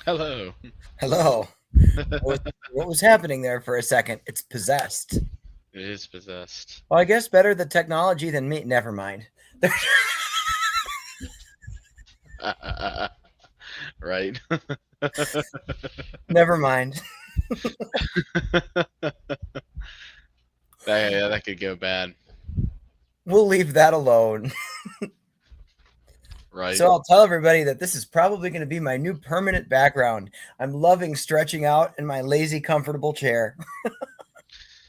Hello. Hello. What was happening there for a second? It's possessed. It is possessed. Well, I guess better the technology than me. Never mind. Right? Never mind. Yeah, that could go bad. We'll leave that alone. Right? So I'll tell everybody that this is probably going to be my new permanent background. I'm loving stretching out in my lazy, comfortable chair.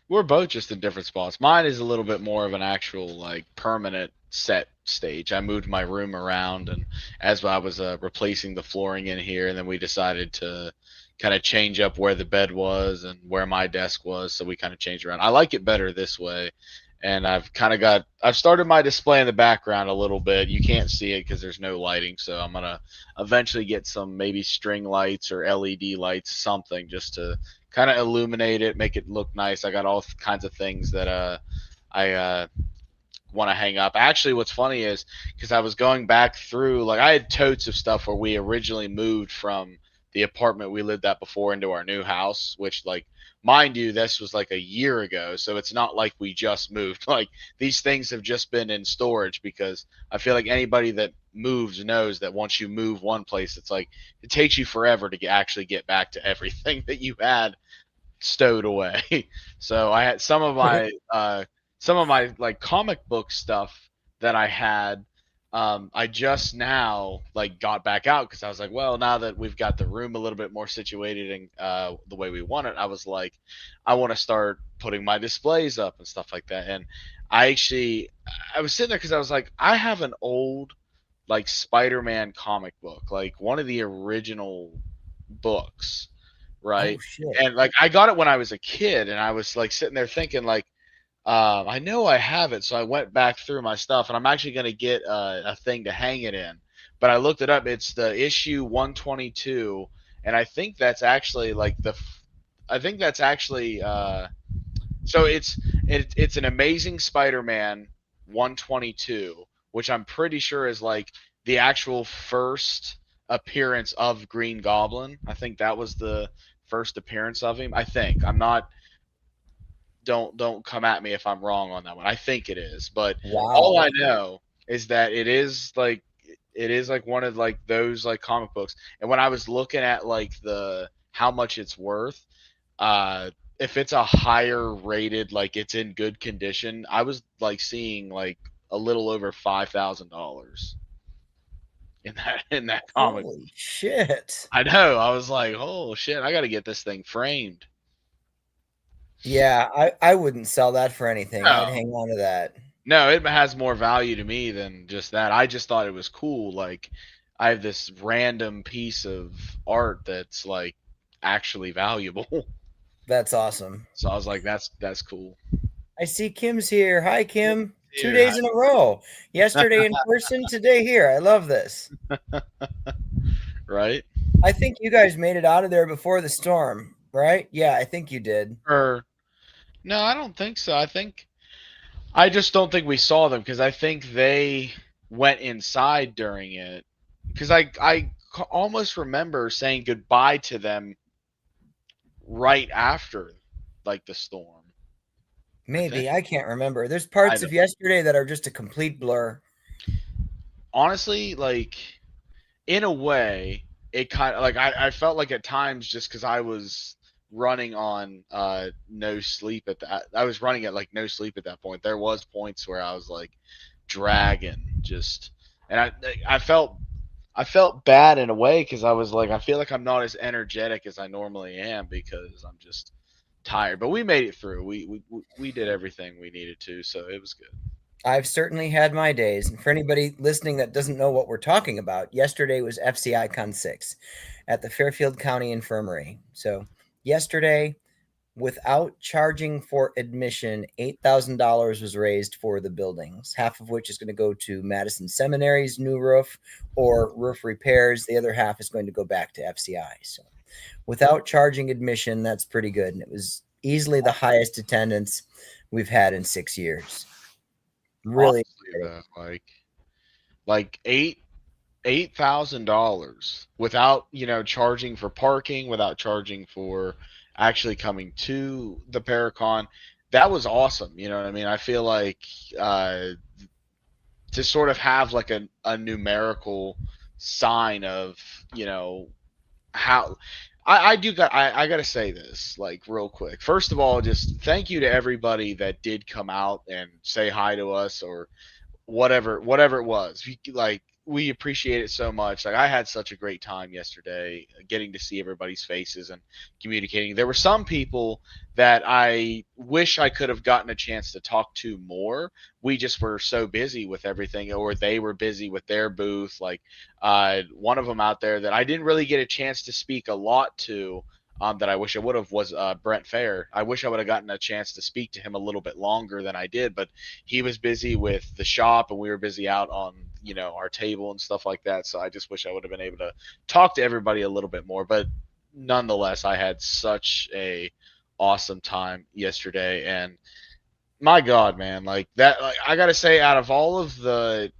We're both just in different spots. Mine is a little bit more of an actual, like, permanent set stage. I moved my room around, and as I was replacing the flooring in here, and then we decided to kind of change up where the bed was and where my desk was, so we kind of changed around. I like it better this way, and I've started my display in the background a little bit. You can't see it because there's no lighting, so I'm gonna eventually get some maybe string lights or LED lights, something just to kind of illuminate it, make it look nice. I got all kinds of things that I want to hang up. Actually, what's funny is because I was going back through, like, I had totes of stuff where we originally moved from the apartment we lived at before into our new house, which, like, mind you, this was like a year ago, so it's not like we just moved. Like, these things have just been in storage because I feel like anybody that moves knows that once you move one place, it's like it takes you forever to actually get back to everything that you had stowed away. So I had some of my like comic book stuff that I had. I just now like got back out because I was like, well, now that we've got the room a little bit more situated and the way we want it, I was like, I want to start putting my displays up and stuff like that. And I was sitting there because I was like, I have an old like Spider-Man comic book, like one of the original books, Oh right? shit. And like I got it when I was a kid, and I was like sitting there thinking like, I know I have it, so I went back through my stuff, and I'm actually gonna get a thing to hang it in. But I looked it up; it's the issue 122, and I think that's actually like I think that's actually so it's an Amazing Spider-Man 122, which I'm pretty sure is like the actual first appearance of Green Goblin. I think that was the first appearance of him. I think. I'm not don't come at me if I'm wrong on that one. I think it is, but all I Wow. know is that it is like one of like those like comic books. And when I was looking at like the how much it's worth, uh if it's a higher rated, like it's in good condition, I was like seeing like a little over $5,000 in that comic. Holy shit. I know. I was like, oh shit, I got to get this thing framed. Yeah, I wouldn't sell that for anything. I'd No, hang on to that. no, it has more value to me than just that. I just thought it was cool. Like, I have this random piece of art that's like actually valuable. That's awesome. So I was like, that's cool. I see Kim's here. Hi, Kim. Two Here, days in a row. Yesterday in person, today here. I love this. right? I think you guys made it out of there before the storm, right? Yeah, I think you did. Or no, I don't think so. I just don't think we saw them because I think they went inside during it. Because almost remember saying goodbye to them right after like the storm. I think Maybe. I can't remember. There's I parts don't of yesterday that are just a complete blur. honestly like in a way it kind of like I felt like at times just because I was running on no sleep at that I was running at like no sleep at that point. There was points where I was like dragging just and I felt bad in a way because I was like I feel like I'm not as energetic as I normally am because I'm just tired. But we made it through. We did everything we needed to, so it was good. I've certainly had my days. And for anybody listening that doesn't know what we're talking about, yesterday was FCI Con 6 at the Fairfield County Infirmary. So, yesterday, without charging for admission, $8,000 was raised for the buildings, half of which is going to go to Madison Seminary's new roof or roof repairs. The other half is going to go back to FCI. So, without charging admission, that's pretty good. And it was easily the highest attendance we've had in 6 years. Really Honestly, though, like eight. $8,000 without, charging for parking, without charging for actually coming to the Paracon. That was awesome. You know what I mean? I feel like uh, to sort of have like a numerical sign of, you know, how I gotta say this like real quick. First of all, just thank you to everybody that did come out and say hi to us, or whatever it was. Like, we appreciate it so much. Like, I had such a great time yesterday, getting to see everybody's faces and communicating. There were some people that I wish I could have gotten a chance to talk to more. We just were so busy with everything, or they were busy with their booth. Like, one of them out there that I didn't really get a chance to speak a lot to, that I wish I would have, was Brent Fair. I wish I would have gotten a chance to speak to him a little bit longer than I did, but he was busy with the shop and we were busy out on, our table and stuff like that. So I just wish I would have been able to talk to everybody a little bit more. But nonetheless, I had such a awesome time yesterday, and my God, man, like that, like, I gotta say, out of all of the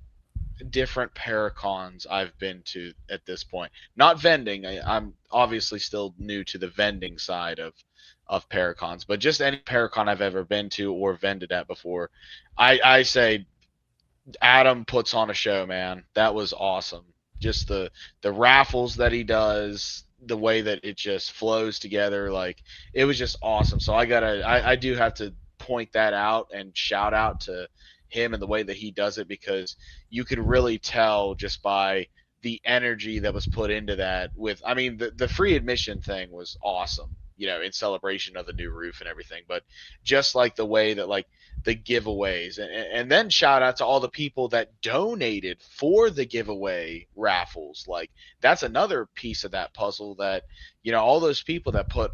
different paracons I've been to at this point. Not vending. I'm obviously still new to the vending side of paracons, but just any paracon I've ever been to or vended at before, I say Adam puts on a show, man. That was awesome. Just the raffles that he does, the way that it just flows together, like, it was just awesome. So I do have to point that out and shout out to him and the way that he does it, because you could really tell just by the energy that was put into that. With, I mean, the free admission thing was awesome, in celebration of the new roof and everything, but just like the way that, like, the giveaways, and then shout out to all the people that donated for the giveaway raffles. Like, that's another piece of that puzzle, that, all those people that put,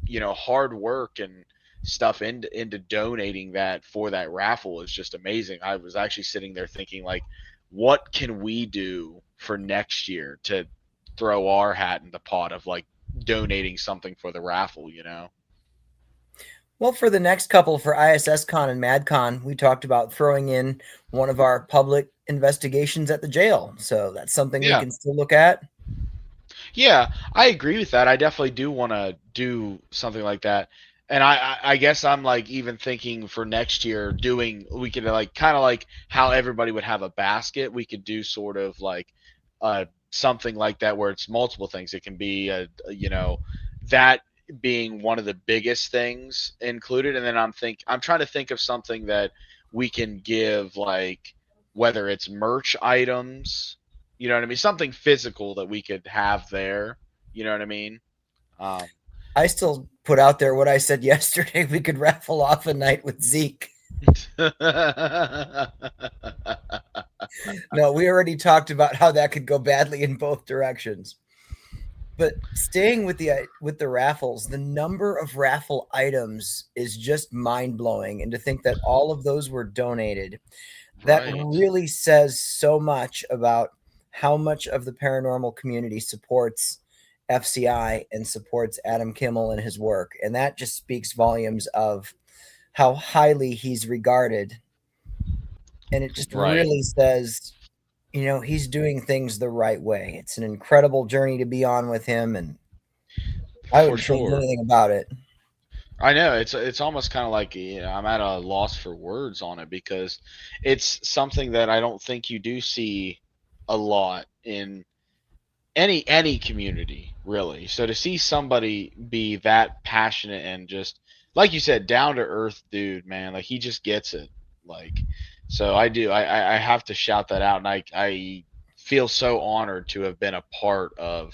hard work and stuff into donating that for that raffle is just amazing. I was actually sitting there thinking, like, what can we do for next year to throw our hat in the pot of, like, donating something for the raffle. Well, for the next couple, for ISSCon and MadCon, we talked about throwing in one of our public investigations at the jail. So that's something we Yeah. can still look at. Yeah, I agree with that. I definitely do want to do something like that. And I guess I'm, like, even thinking for next year, we could, like, kind of like how everybody would have a basket. We could do sort of like something like that, where it's multiple things. It can be that being one of the biggest things included. And then I'm trying to think of something that we can give, like, whether it's merch items, you know what I mean? Something physical that we could have there. You know what I mean? Um, I still put out there what I said yesterday. We could raffle off a night with Zeke. No, we already talked about how that could go badly in both directions. But staying with the raffles, the number of raffle items is just mind blowing, and to think that all of those were donated, that right. really says so much about how much of the paranormal community supports FCI and supports Adam Kimmel and his work, and that just speaks volumes of how highly he's regarded, and it just Right. really says, he's doing things the right way. It's an incredible journey to be on with him, and I For wouldn't change sure. anything about it. I know it's almost kind of like, I'm at a loss for words on it, because it's something that I don't think you do see a lot in any community, really. So to see somebody be that passionate and just, like you said, down to earth dude, man, like, he just gets it. Like, so I have to shout that out, and I feel so honored to have been a part of,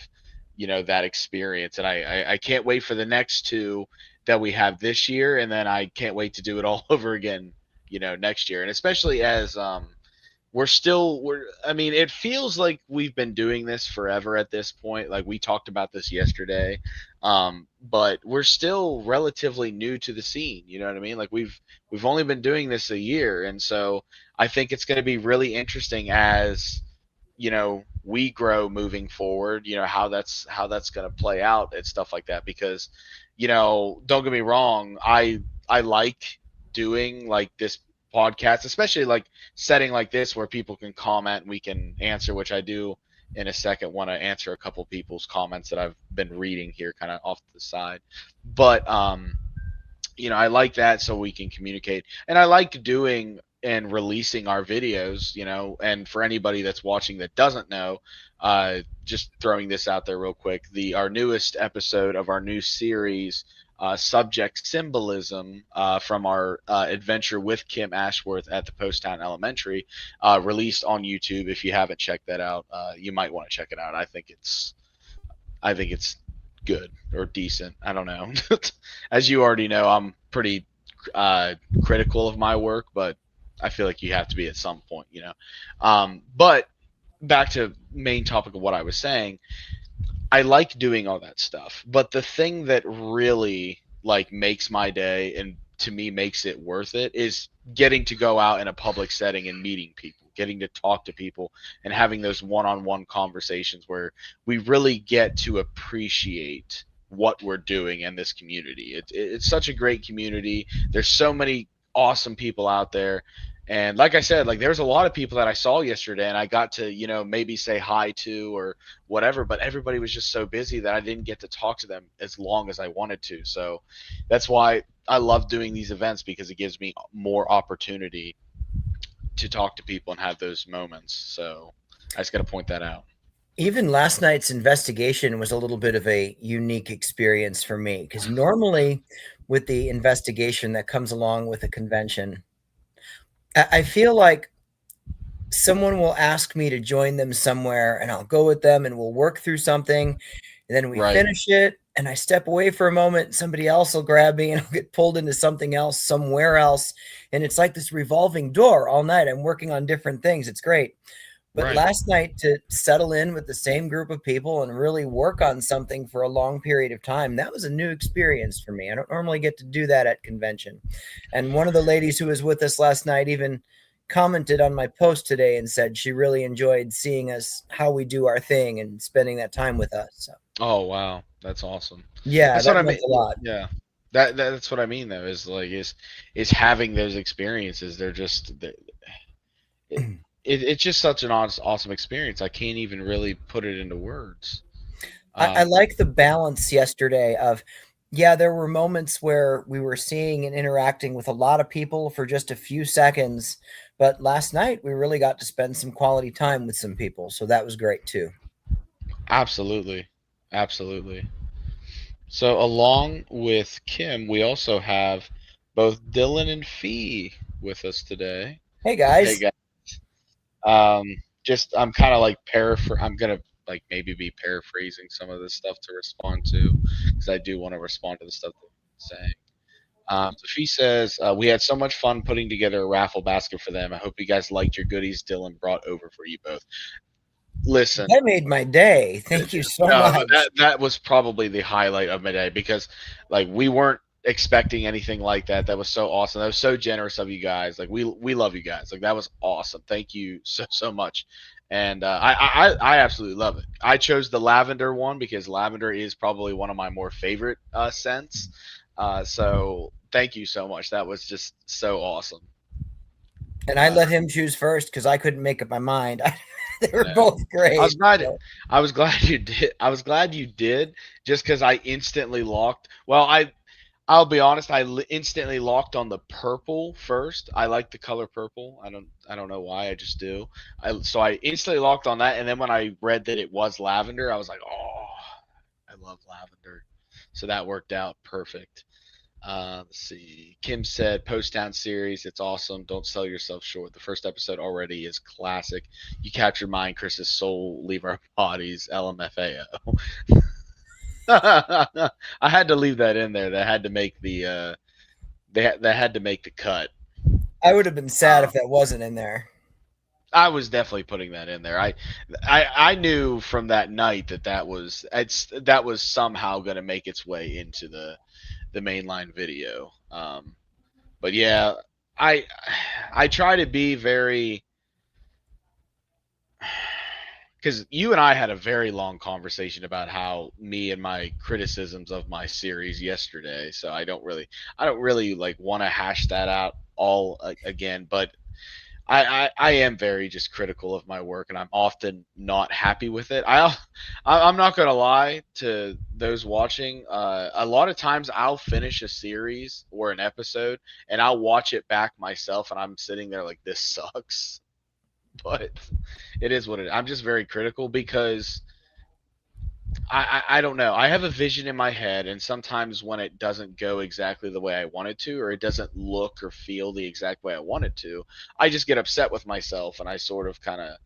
that experience. And I can't wait for the next two that we have this year, and then I can't wait to do it all over again, next year. And especially as we're I mean, it feels like we've been doing this forever at this point. Like, we talked about this yesterday. But we're still relatively new to the scene, you know what I mean? Like, we've only been doing this a year, and so I think it's going to be really interesting as, we grow moving forward, how that's going to play out and stuff like that. Because, don't get me wrong, I like doing, like, this podcast, especially like setting like this where people can comment and we can answer, which I do in a second want to answer a couple people's comments that I've been reading here, kind of off to the side. But I like that so we can communicate, and I like doing and releasing our videos. And for anybody that's watching that doesn't know, just throwing this out there real quick, the our newest episode of our new series, subject symbolism, from our adventure with Kim Ashworth at the Post Town Elementary, released on YouTube. If you haven't checked that out, you might want to check it out. I think it's good or decent. I don't know. As you already know, I'm pretty critical of my work, but I feel like you have to be at some point. But back to main topic of what I was saying, I like doing all that stuff, but the thing that really like makes my day and to me makes it worth it is getting to go out in a public setting and meeting people, getting to talk to people and having those one-on-one conversations where we really get to appreciate what we're doing in this community. It's such a great community. There's so many awesome people out there, and like I said, like there's a lot of people that I saw yesterday and I got to maybe say hi to or whatever, but everybody was just so busy that I didn't get to talk to them as long as I wanted to. So that's why I love doing these events, because it gives me more opportunity to talk to people and have those moments. So I just got to point that out. Even last night's investigation was a little bit of a unique experience for me because normally, with the investigation that comes along with a convention, I feel like someone will ask me to join them somewhere and I'll go with them and we'll work through something. And then we Right, finish it and I step away for a moment. Somebody else will grab me and I'll get pulled into something else somewhere else. And it's like this revolving door all night. I'm working on different things. It's great. But right. last night, to settle in with the same group of people and really work on something for a long period of time, that was a new experience for me. I don't normally get to do that at convention. And one of the ladies who was with us last night even commented on my post today and said she really enjoyed seeing us, how we do our thing and spending that time with us. So, Oh wow, that's awesome. yeah, That's what that I meant mean. a lot. Yeah, that's what I mean though. Is having those experiences. It's just such an awesome experience. I can't even really put it into words. I Um, like the balance yesterday of, yeah, there were moments where we were seeing and interacting with a lot of people for just a few seconds. But last night, we really got to spend some quality time with some people. So that was great too. Absolutely, absolutely. So along with Kim, we also have both Dylan and Fee with us today. Hey, Hey guys. guys. Just I'm kind of like I'm gonna like maybe be paraphrasing some of this stuff to respond to, because I do want to respond to the stuff that you're saying. So she says, we had so much fun putting together a raffle basket for them. I hope you guys liked your goodies Dylan brought over for you both. Listen, That made my day. Thank you so no, much. that was probably the highlight of my day, because like we weren't expecting anything like that. That was so awesome. That was so generous of you guys. Like we love you guys. Like that was awesome. Thank you so much. And I absolutely love it. I chose the lavender one because lavender is probably one of my more favorite scents. So thank you so much. That was just so awesome. And I Uh, let him choose first because I couldn't make up my mind. They were no. both I was great. glad. So, I was glad you did. I was glad you did, just because I instantly locked. Well, I'll be honest. Instantly locked on the purple first. I like the color purple. I don't know why. I just do. So I instantly locked on that, and then when I read that it was lavender, I was like, oh, I love lavender. So that worked out perfect. Let's see. Kim said, Post Town series, it's awesome. Don't sell yourself short. The first episode already is classic. You captured mine, Chris's soul, leave our bodies, LMFAO. I had to leave that in there. That had to make the that had to make the cut. I would have been sad Uh, if that wasn't in there. I was definitely putting that in there. I knew from that night that was somehow going to make its way into the mainline video. But yeah, I I try to be very, because you and I had a very long conversation about how me and my criticisms of my series yesterday. So I don't really like want to hash that out all again. But I am very just critical of my work, and I'm often not happy with it. I'm not gonna lie to those watching. A lot of times I'll finish a series or an episode, and I'll watch it back myself, and I'm sitting there like, this sucks. But it is what it is. I'm just very critical because I don't know. I have a vision in my head, and sometimes when it doesn't go exactly the way I want it to, or it doesn't look or feel the exact way I want it to, I just get upset with myself, and I sort of kind of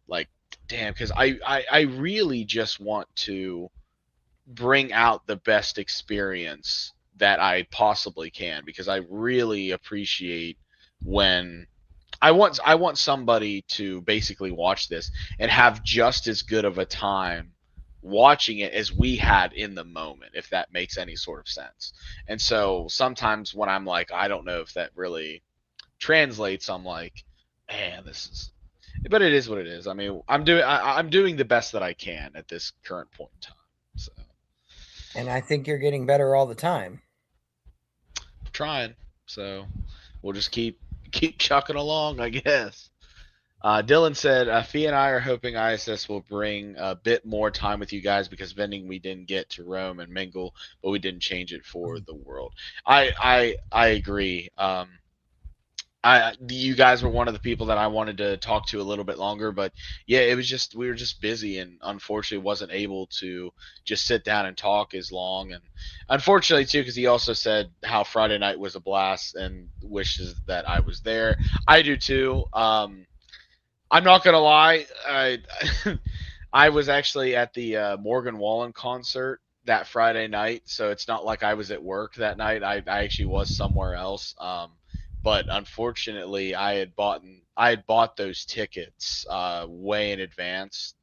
like, damn, because I really just want to bring out the best experience that I possibly can, because I really appreciate when I want somebody to basically watch this and have just as good of a time watching it as we had in the moment, if that makes any sort of sense. And so sometimes when I'm like, I don't know if that really translates, I'm like, man, this is. But it is what it is. I mean, I'm doing the best that I can at this current point in time. So And I think you're getting better all the time. I'm trying. So we'll just keep chucking along, I guess. Dylan said, Fee and I are hoping ISS will bring a bit more time with you guys because vending we didn't get to roam and mingle, but we didn't change it for the world. I agree. You guys were one of the people that I wanted to talk to a little bit longer, but yeah, it was just we were just busy and unfortunately wasn't able to just sit down and talk as long. And unfortunately too, because he also said how Friday night was a blast and wishes that I was there. I do too. I'm not gonna lie. I was actually at the Morgan Wallen concert that Friday night, so it's not like I was at work that night. I actually was somewhere else. But unfortunately, I had bought those tickets way in advance,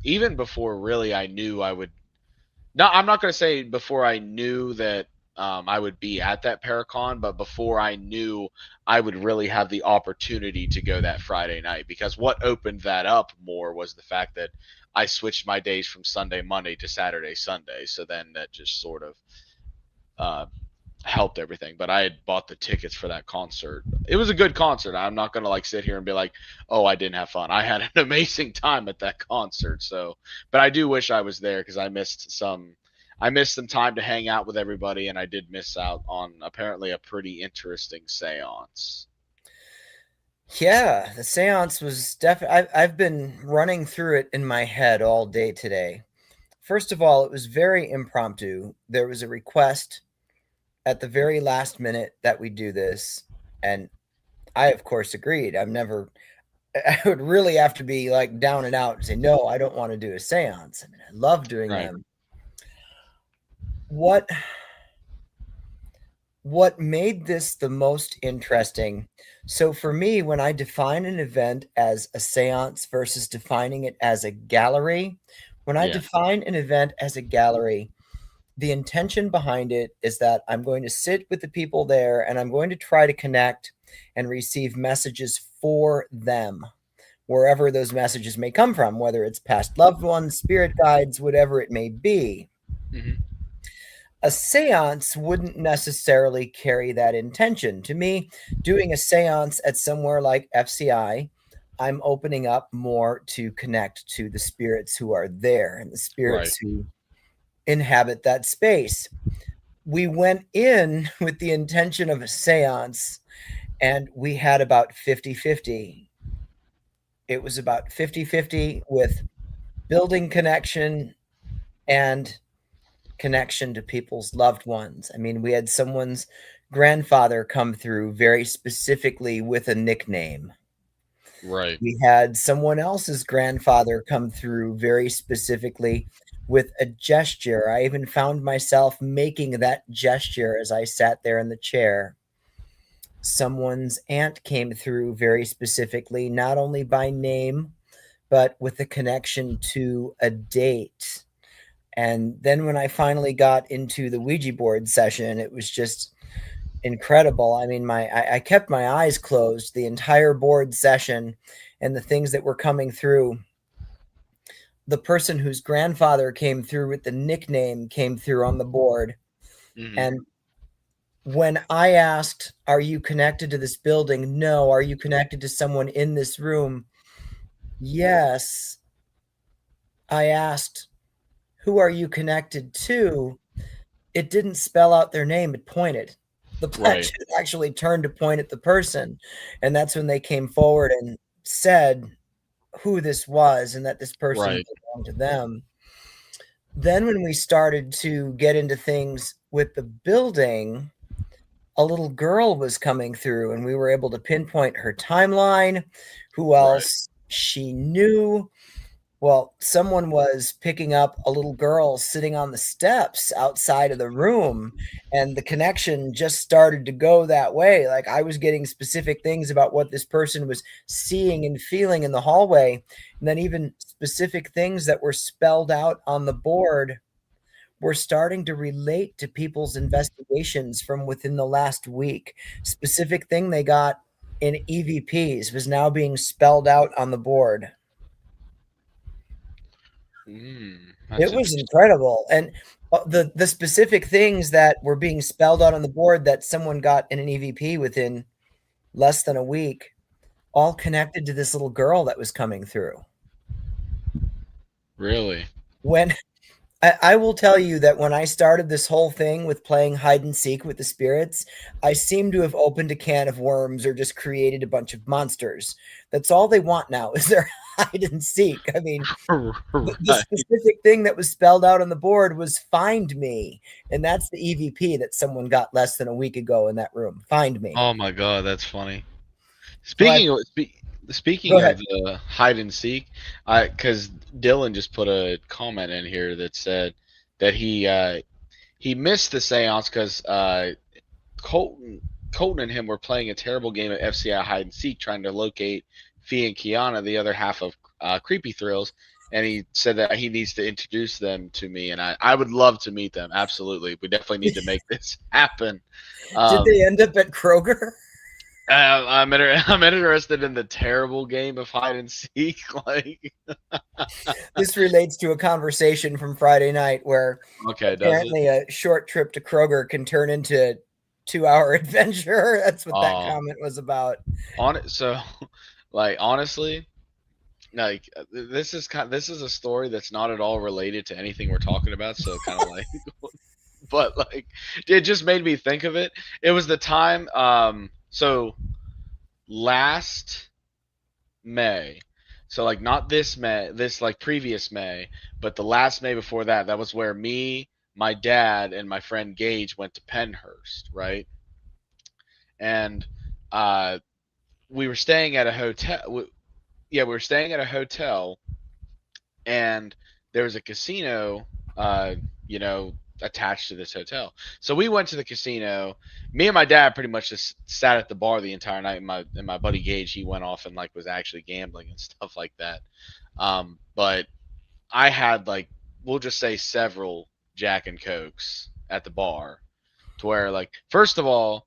even before really I knew I would. No, I'm not going to say before I knew that I would be at that Paracon, but before I knew I would really have the opportunity to go that Friday night. Because what opened that up more was the fact that I switched my days from Sunday, Monday to Saturday, Sunday. So then that just sort of uh, helped everything. But I had bought the tickets for that concert. It was a good concert. I'm not gonna like sit here and be like, oh, I didn't have fun. I had an amazing time at that concert. So, but I do wish I was there because I missed some. I missed some time to hang out with everybody, and I did miss out on apparently a pretty interesting séance. Yeah, the seance was definitely. I've been running through it in my head all day today. First of all, it was very impromptu. There was a request at the very last minute that we do this, and I, of course, agreed. I've never. I would really have to be like down and out and say, no, I don't want to do a seance. I mean, I love doing Right. them. What what made this the most interesting? So for me, when I define an event as a seance versus defining it as a gallery, when I Yeah. define an event as a gallery, the intention behind it is that I'm going to sit with the people there and I'm going to try to connect and receive messages for them, wherever those messages may come from, whether it's past loved ones, spirit guides, whatever it may be. Hmm. A seance wouldn't necessarily carry that intention. To me, doing a seance at somewhere like FCI, I'm opening up more to connect to the spirits who are there and the Right. spirits who inhabit that space. We went in with the intention of a seance and we had about 50-50. It was about 50-50 with building connection and connection to people's loved ones. I mean, we had someone's grandfather come through very specifically with a nickname. Right. We had someone else's grandfather come through very specifically with a gesture. I even found myself making that gesture as I sat there in the chair. Someone's aunt came through very specifically, not only by name, but with a connection to a date. And then when I finally got into the Ouija board session, it was just incredible. I mean, I kept my eyes closed the entire board session, and the things that were coming through. The person whose grandfather came through with the nickname came through on the board, Hmm. and When I asked, "Are you connected to this building?" "No." "Are you connected to someone in this room?" "Yes." I asked, "Who are you connected to?" It didn't spell out their name, it pointed. The Right. planchette actually turned to point at the person, and that's when they came forward and said who this was and that this person Right. belonged to them. Then when we started to get into things with the building, a little girl was coming through and we were able to pinpoint her timeline, who Right. else she knew. Well, someone was picking up a little girl sitting on the steps outside of the room, and the connection just started to go that way. Like, I was getting specific things about what this person was seeing and feeling in the hallway, and then even specific things that were spelled out on the board were starting to relate to people's investigations from within the last week. Specific thing they got in EVPs was now being spelled out on the board. That's It was interesting. incredible, and, the specific things that were being spelled out on the board that someone got in an EVP within less than a week, all connected to this little girl that was coming through. Really. When I will tell you that when I started this whole thing with playing hide and seek with the spirits, I seem to have opened a can of worms or just created a bunch of monsters. That's all they want now is their hide and seek. I mean, the Right. specific thing that was spelled out on the board was "find me," and that's the EVP that someone got less than a week ago in that room. Find me. Oh my god, that's funny. So I Go Speaking ahead. of the hide and seek, I because Dylan just put a comment in here that said that he missed the seance because Colton Colton and him were playing a terrible game of FCI hide and seek, trying to locate Fee and Kiana, the other half of Creepy Thrills. And he said that he needs to introduce them to me, and I would love to meet them. Absolutely, we definitely need to make this happen. Did Um, they end up at Kroger? I'm interested in the terrible game of hide and seek. Like, This relates to a conversation from Friday night where okay, does it? apparently a short trip to Kroger can turn into 2-hour adventure. That's what that Oh, comment was about. on it. So, like, honestly, like this is a story that's not at all related to anything we're talking about. So, kind of like, but like, it just made me think of it. It was the time. So last May. So like not this May, this like previous May, but the last May before that. That was where me, my dad, and my friend Gage went to Penhurst, right? And uh, we were staying at a hotel. Yeah, we were staying at a hotel, and there was a casino, uh, you know, attached to this hotel. So we went to the casino. Me and my dad pretty much just sat at the bar the entire night. And my buddy Gage, he went off and like was actually gambling and stuff like that. But I had like, we'll just say several Jack and Cokes at the bar, to where like first of all,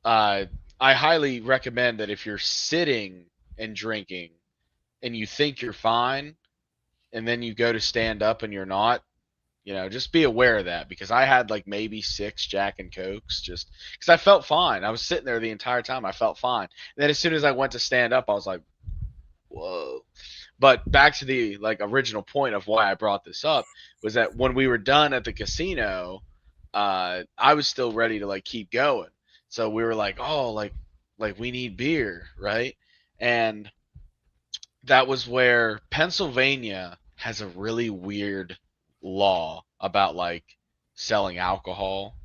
uh, I highly recommend that if you're sitting and drinking and you think you're fine, and then you go to stand up and you're not, just be aware of that, because I had like maybe six Jack and Cokes just because I felt fine. I was sitting there the entire time. I felt fine. And then as soon as I went to stand up, I was like, whoa. But back to the like original point of why I brought this up was that when we were done at the casino, I was still ready to like keep going. So we were like, oh, like we need beer, right? And that was where Pennsylvania has a really weird law about like selling alcohol.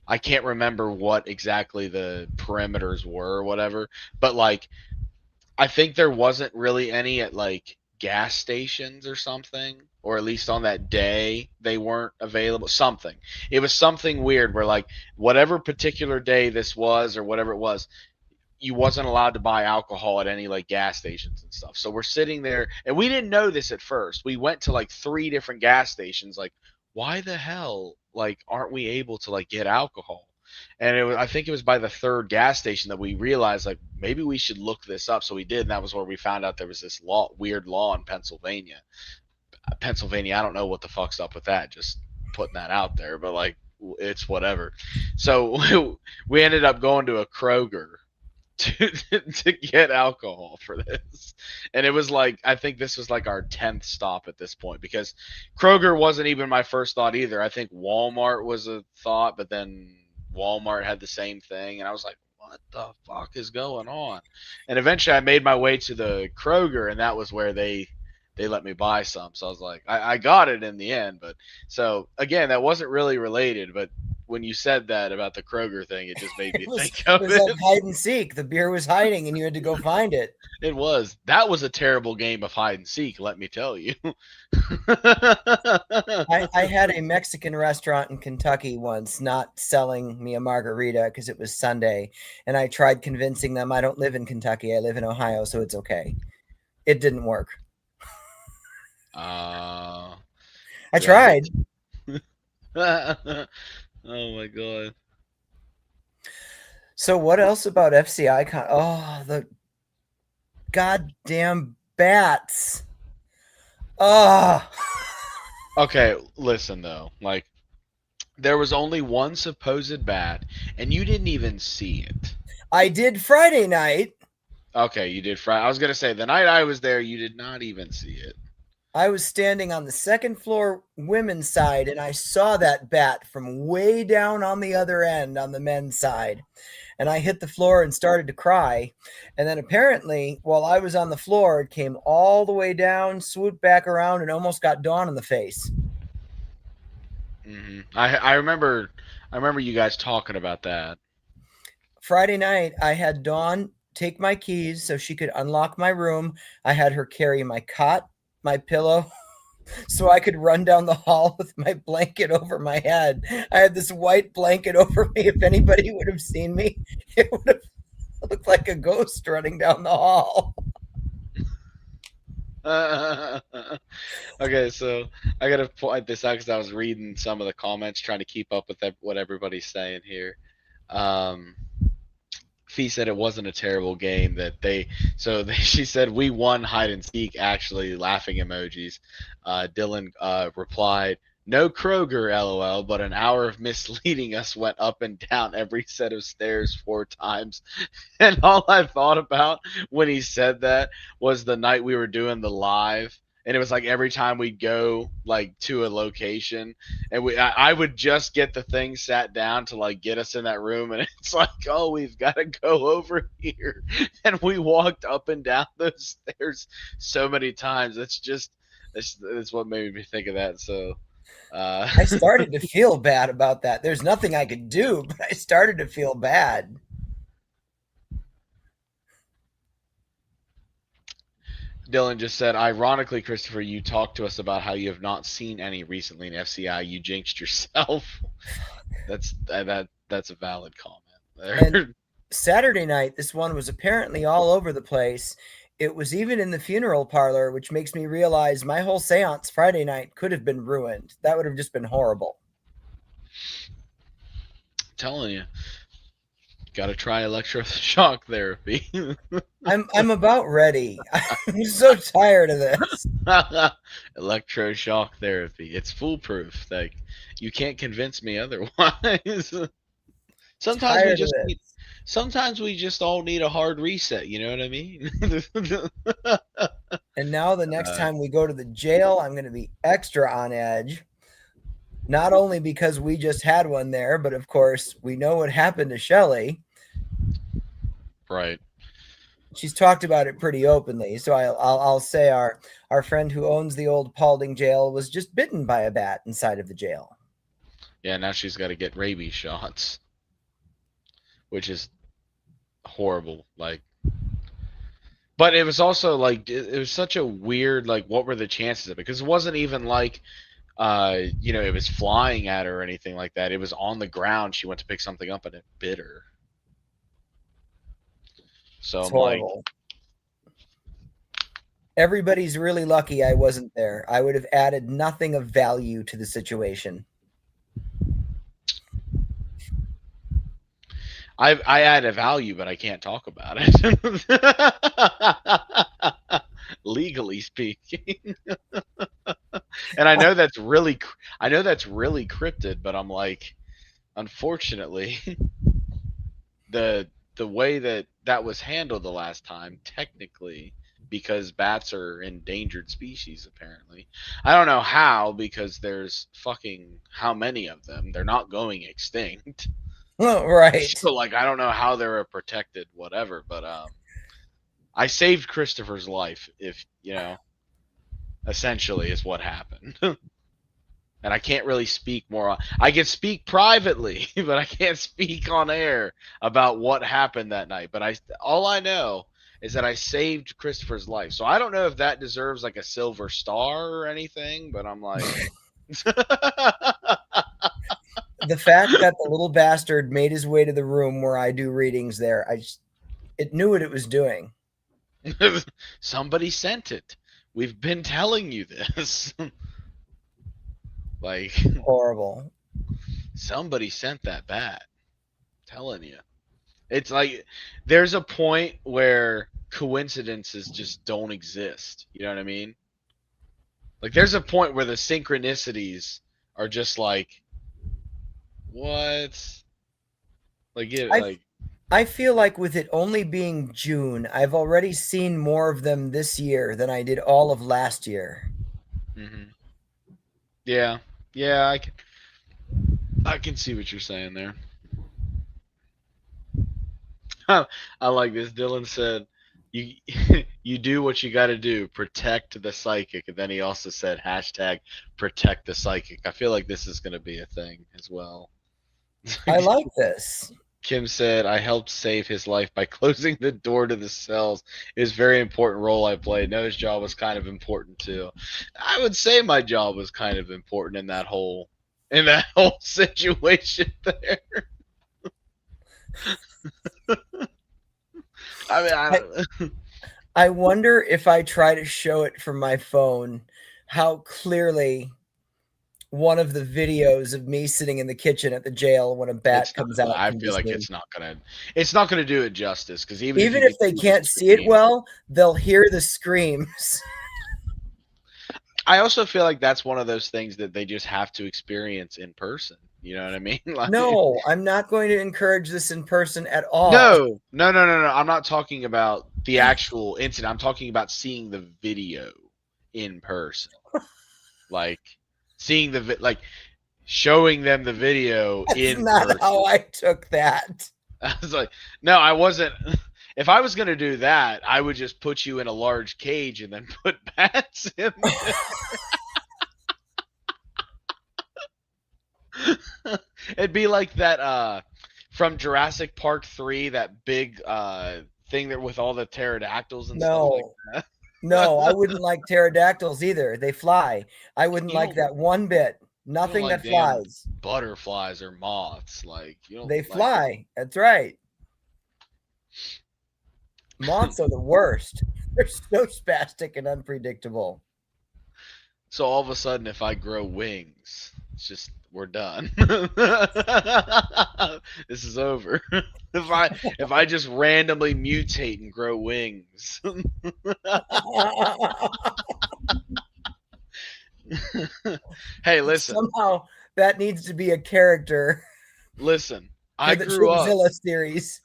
I can't remember what exactly the perimeters were or whatever, but like I think there wasn't really any at like gas stations or something, or at least on that day they weren't available. Something. It was something weird where like whatever particular day this was or whatever it was, you wasn't allowed to buy alcohol at any like gas stations and stuff. So we're sitting there and we didn't know this at first. We went to like three different gas stations. Like, why the hell like aren't we able to like get alcohol? And I think it was by the third gas station that we realized like maybe we should look this up. So we did, and that was where we found out there was this weird law in Pennsylvania. Pennsylvania, I don't know what the fuck's up with that. Just putting that out there, but like. it's whatever. So we ended up going to a Kroger to to get alcohol for this. And it was like, I think this was like our 10th stop at this point, because Kroger wasn't even my first thought either. I think Walmart was a thought, but then Walmart had the same thing, and I was like, what the fuck is going on? And eventually I made my way to the Kroger, and that was where they let me buy some. So I was like, I got it in the end. But so again, that wasn't really related, but when you said that about the Kroger thing, it just made me think It of was like it. hide and seek. The beer was hiding, and you had to go find it. It was. That was a terrible game of hide and seek, let me tell you. I had a Mexican restaurant in Kentucky once not selling me a margarita because it was Sunday, and I tried convincing them I don't live in Kentucky, I live in Ohio, so it's okay. It didn't work. uh, I that hit. tried. Oh my god. So what else about FCI? Oh, the goddamn bats. Oh, Okay, listen though. Like, there was only one supposed bat, and you didn't even see it. I did Friday night. Okay, you did Friday. I was gonna say the night I was there, you did not even see it. I was standing on the second floor women's side, and I saw that bat from way down on the other end on the men's side. And I hit the floor and started to cry. And then apparently, while I was on the floor, it came all the way down, swooped back around, and almost got Dawn in the face. I remember. I remember you guys talking about that. Friday night, I had Dawn take my keys so she could unlock my room. I had her carry my cot, my pillow, so I could run down the hall with my blanket over my head. I had this white blanket over me. If anybody would have seen me, it would have looked like a ghost running down the hall. Okay, so I gotta point this out because I was reading some of the comments, trying to keep up with what everybody's saying here. Um, Fee said it wasn't a terrible game. She said we won hide and seek. Actually, laughing emojis. Dylan replied, "No Kroger, lol." But an hour of misleading us went up and down every set of stairs 4 times. And all I thought about when he said that was the night we were doing the live. And it was like every time we'd go like to a location, and I would just get the thing sat down to like get us in that room, and it's like, oh, we've got to go over here, and we walked up and down those stairs so many times. That's what made me think of that. So I started to feel bad about that. There's nothing I could do, but I started to feel bad. Dylan just said, ironically, Christopher, you talked to us about how you have not seen any recently in FCI. You jinxed yourself. That's a valid comment And there. Saturday night, this one was apparently all over the place. It was even in the funeral parlor, which makes me realize my whole seance Friday night could have been ruined. That would have just been horrible. Telling you, got to try electroshock therapy. I'm about ready. I'm so tired of this. Electroshock therapy. It's foolproof. Like, you can't convince me otherwise. sometimes we Tired of just need, this. sometimes we just all need a hard reset. You know what I mean? And now the next uh, time we go to the jail, I'm going to be extra on edge. Not only because we just had one there, but of course we know what happened to Shelly. right. She's talked about it pretty openly. So I'll say our friend who owns the old Paulding jail was just bitten by a bat inside of the jail. Yeah. Now she's got to get rabies shots, which is horrible. Like, but it was also like it was such a weird, like, what were the chances of it? Because it wasn't even like it was flying at her or anything like that. It was on the ground. She went to pick something up and it bit her. So It's I'm like, horrible. Everybody's really lucky I wasn't there. I would have added nothing of value to the situation. I add a value, but I can't talk about it. Legally speaking. And I know that's really cryptid, but I'm like, unfortunately, the the way that that was handled the last time, technically, because bats are endangered species, apparently. I don't know how, because there's fucking how many of them? They're not going extinct. Right. So like I don't know how they're a protected whatever, but I saved Christopher's life, if you know, essentially is what happened. And I can't really speak more. I can speak privately, but I can't speak on air about what happened that night. But all I know is that I saved Christopher's life. So I don't know if that deserves like a silver star or anything, but I'm like, The fact that the little bastard made his way to the room where I do readings there, it knew what it was doing. somebody sent it. We've been telling you this. Like Horrible. somebody sent that bat. I'm telling you. It's like there's a point where coincidences just don't exist. You know what I mean? Like there's a point where the synchronicities are just like what? Like it I like I feel like with it only being June, I've already seen more of them this year than I did all of last year. hmm yeah. Yeah, I can see what you're saying there. I like this. Dylan said you you do what you got to do, protect the psychic, and then he also said hashtag protect the psychic. I feel like this is going to be a thing as well. I like this. Kim said, I helped save his life by closing the door to the cells. It was a very important role I played. No, his job was kind of important too. I would say my job was kind of important in that whole situation there. I mean, I I, don't I wonder if I try to show it from my phone, how clearly one of the videos of me sitting in the kitchen at the jail when a bat it's not comes out I can feel just like be. it's not gonna do it justice because even if Even you if could they see the can't see it scream, well, they'll hear the screams. I also feel like that's one of those things that they just have to experience in person. You know what I mean? Like No, I'm not going to encourage this in person at all. no, no. I'm not talking about the actual incident. I'm talking about seeing the video in person, like seeing like showing them the video That's in not person. how I took that. I was like, no, I wasn't. If I was gonna do that, I would just put you in a large cage and then put bats in there. It'd be like that from Jurassic Park 3, that big thing that with all the pterodactyls and stuff like No, no, I that. wouldn't like pterodactyls either. They fly. I wouldn't you like don't that one bit. you don't Nothing like that damn flies. butterflies or moths. Like you don't They like fly. That's right. Moths are the worst. They're so spastic and unpredictable. so all of a sudden if I grow wings, it's just we're done. This is over. If I just randomly mutate and grow wings. Hey, listen. Somehow that needs to be a character Listen. for I the grew up, Chinzilla series.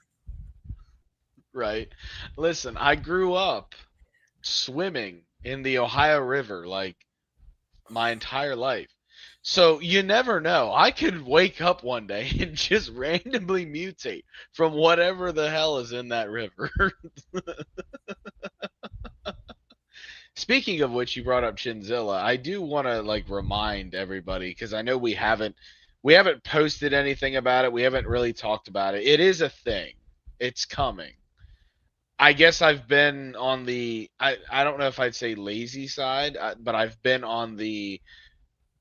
right? Listen, I grew up swimming in the Ohio River like my entire life. So you never know. I could wake up one day and just randomly mutate from whatever the hell is in that river. Speaking of which, you brought up Chinzilla. I do want to like remind everybody because I know we haven't posted anything about it. We haven't really talked about it. It is a thing. It's coming. I guess I've been on the I don't know if I'd say lazy side, but I've been on the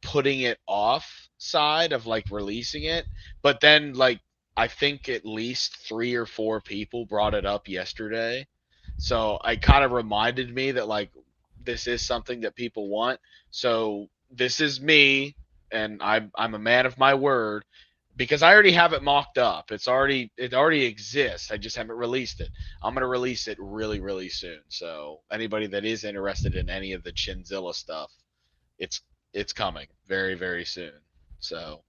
putting it off side of like releasing it. But then like I think at least 3 or 4 people brought it up yesterday. So I kind of reminded me that like this is something that people want. So this is me and I'm a man of my word because I already have it mocked up. It already exists. I just haven't released it. I'm gonna release it really soon. So anybody that is interested in any of the Chinzilla stuff, it's it's coming very soon. So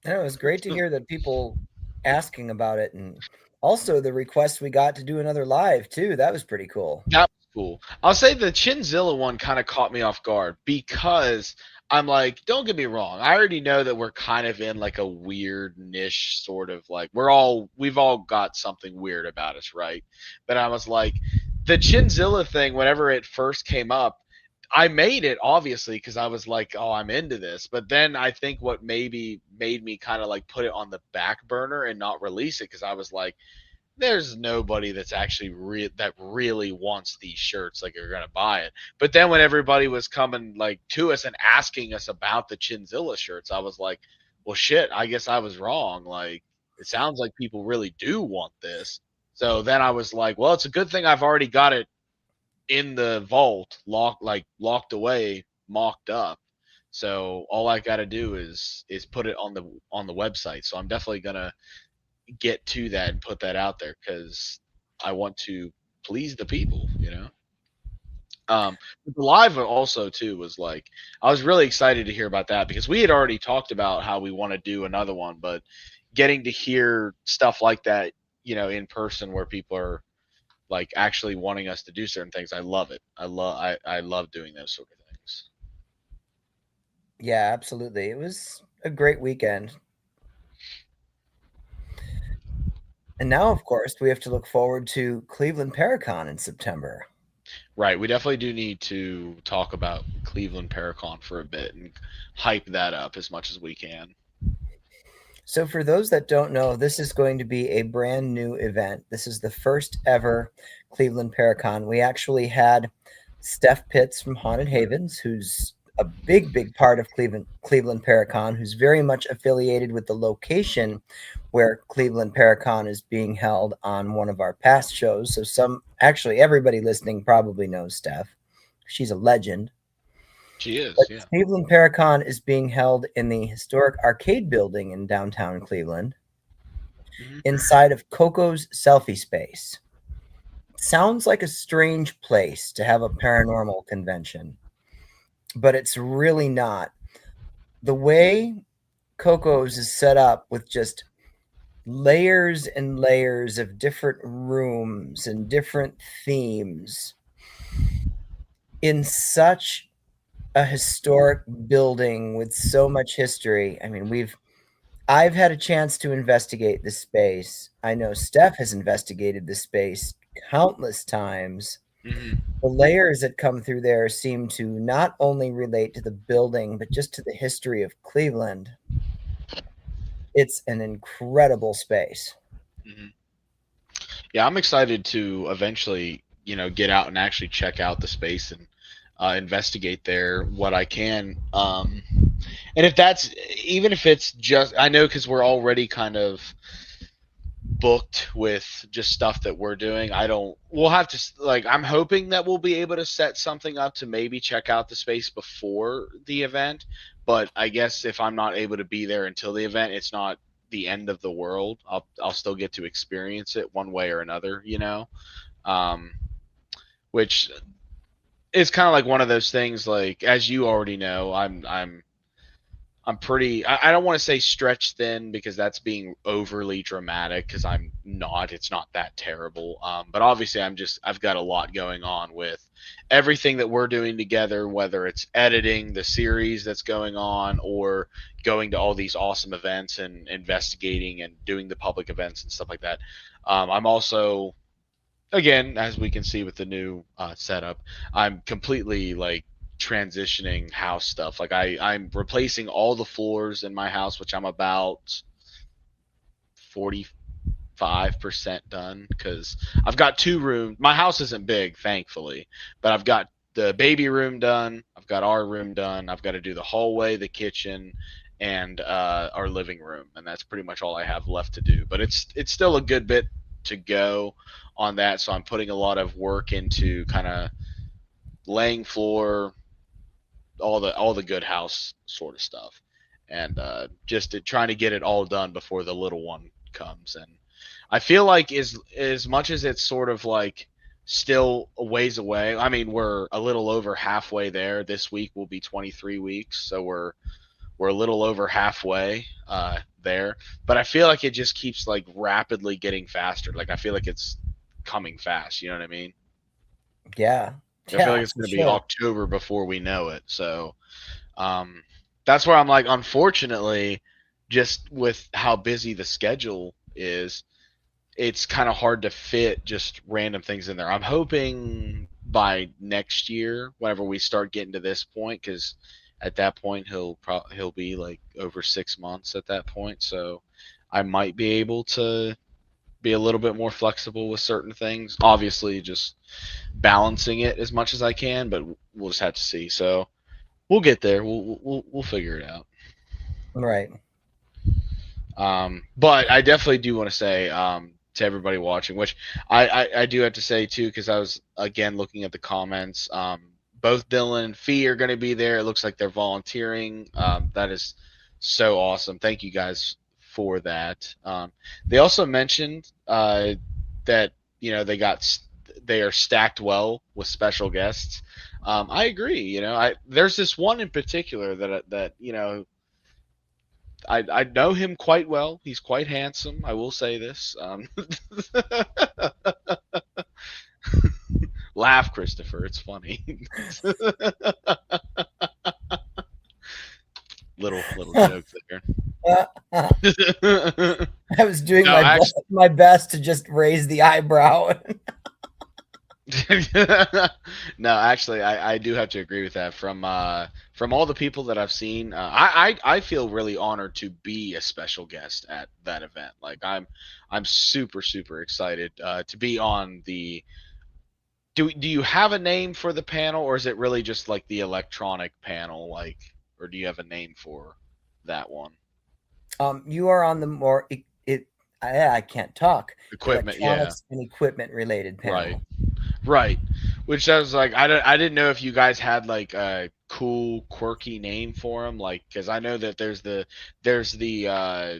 And it was great to hear that people asking about it, and also the request we got to do another live too. That was pretty cool. That was cool. I'll say the Chinzilla one kind of caught me off guard because I'm like, don't get me wrong. I already know that we're kind of in like a weird niche sort of like we've all got something weird about us, right? But I was like, the Chinzilla thing, whenever it first came up, I made it obviously because I was like, oh, I'm into this. But then I think what maybe made me kind of like put it on the back burner and not release it because I was like, there's nobody that's actually that really wants these shirts like you're gonna buy it. But then when everybody was coming like to us and asking us about the Chinzilla shirts, I was like, well, shit, I guess I was wrong. Like it sounds like people really do want this. So then I was like, well, it's a good thing I've already got it in the vault, locked away, mocked up. So all I got to do is put it on the website. So I'm definitely gonna get to that and put that out there because I want to please the people, you know. But the live also too was like I was really excited to hear about that because we had already talked about how we want to do another one, but getting to hear stuff like that, you know, in person where people are like actually wanting us to do certain things, I love it. I love doing those sort of things. Yeah, absolutely. It was a great weekend. And now, of course, we have to look forward to Cleveland Paracon in September. Right, we definitely do need to talk about Cleveland Paracon for a bit and hype that up as much as we can. So, for those that don't know, this is going to be a brand new event. This is the first ever Cleveland Paracon. We actually had Steph Pitts from Haunted Havens, who's a big, big part of Cleveland Paracon, who's very much affiliated with the location where Cleveland Paracon is being held on one of our past shows. So, actually, everybody listening probably knows Steph. She's a legend. She But is, yeah. Cleveland Paracon is being held in the historic arcade building in downtown Cleveland Hmm. inside of Coco's Selfie Space. Sounds like a strange place to have a paranormal convention, but it's really not. The way Coco's is set up with just layers and layers of different rooms and different themes in such a historic building with so much history. I mean, I've had a chance to investigate this space. I know Steph has investigated this space countless times. Hmm. The layers that come through there seem to not only relate to the building, but just to the history of Cleveland. It's an incredible space. Hmm. Yeah, I'm excited to eventually, you know, get out and actually check out the space and investigate there what I can. And if that's even if it's just, I know because we're already kind of booked with just stuff that we're doing. I don't. We'll have to like. I'm hoping that we'll be able to set something up to maybe check out the space before the event. But I guess if I'm not able to be there until the event, it's not the end of the world. I'll still get to experience it one way or another. You know, um, which is kind of like one of those things. Like as you already know, I'm pretty. I don't want to say stretched thin because that's being overly dramatic. Because I'm not. It's not that terrible. But obviously, I've got a lot going on with everything that we're doing together. Whether it's editing the series that's going on, or going to all these awesome events and investigating and doing the public events and stuff like that. I'm also, again, as we can see with the new setup, I'm completely like transitioning house stuff. Like I'm replacing all the floors in my house, which I'm about 45% done because I've got two rooms. My house isn't big, thankfully, but I've got the baby room done. I've got our room done. I've got to do the hallway, the kitchen, and our living room, and that's pretty much all I have left to do. But it's still a good bit to go on that, so I'm putting a lot of work into kind of laying floor, all the good house sort of stuff, and just trying to get it all done before the little one comes. And I feel like as much as it's sort of like still a ways away. I mean, we're a little over halfway there. This week will be 23 weeks, so We're a little over halfway there, but I feel like it just keeps like rapidly getting faster. Like I feel like it's coming fast. You know what I mean? Yeah. I feel Yeah, like it's for going to be sure. October before we know it. So um, that's where I'm like, unfortunately, just with how busy the schedule is, it's kind of hard to fit just random things in there. I'm hoping by next year, whenever we start getting to this point, because at that point he'll be like over 6 months at that point, so I might be able to be a little bit more flexible with certain things. Obviously, just balancing it as much as I can, but we'll just have to see. So we'll get there. We'll figure it out. Right. But I definitely do want to say to everybody watching, which I do have to say too, because I was again looking at the comments. Both Dylan and Fee are going to be there. It looks like they're volunteering. That is so awesome. Thank you guys for that. They also mentioned that they are stacked well with special guests. I agree. There's this one in particular that I know him quite well. He's quite handsome. I will say this. Laugh, Christopher. It's funny. little joke there. I was doing No, actually, my best to just raise the eyebrow. no, actually, I do have to agree with that. From all the people that I've seen, I feel really honored to be a special guest at that event. Like I'm super excited to be on the. Do you have a name for the panel, or is it really just like the electronic panel, like, or do you have a name for that one? You are on the more I can't talk. Equipment, yeah, Electronics and equipment related right. panel. Right. Which I was like, I didn't know if you guys had like a cool, quirky name for them, like because I know that there's the uh,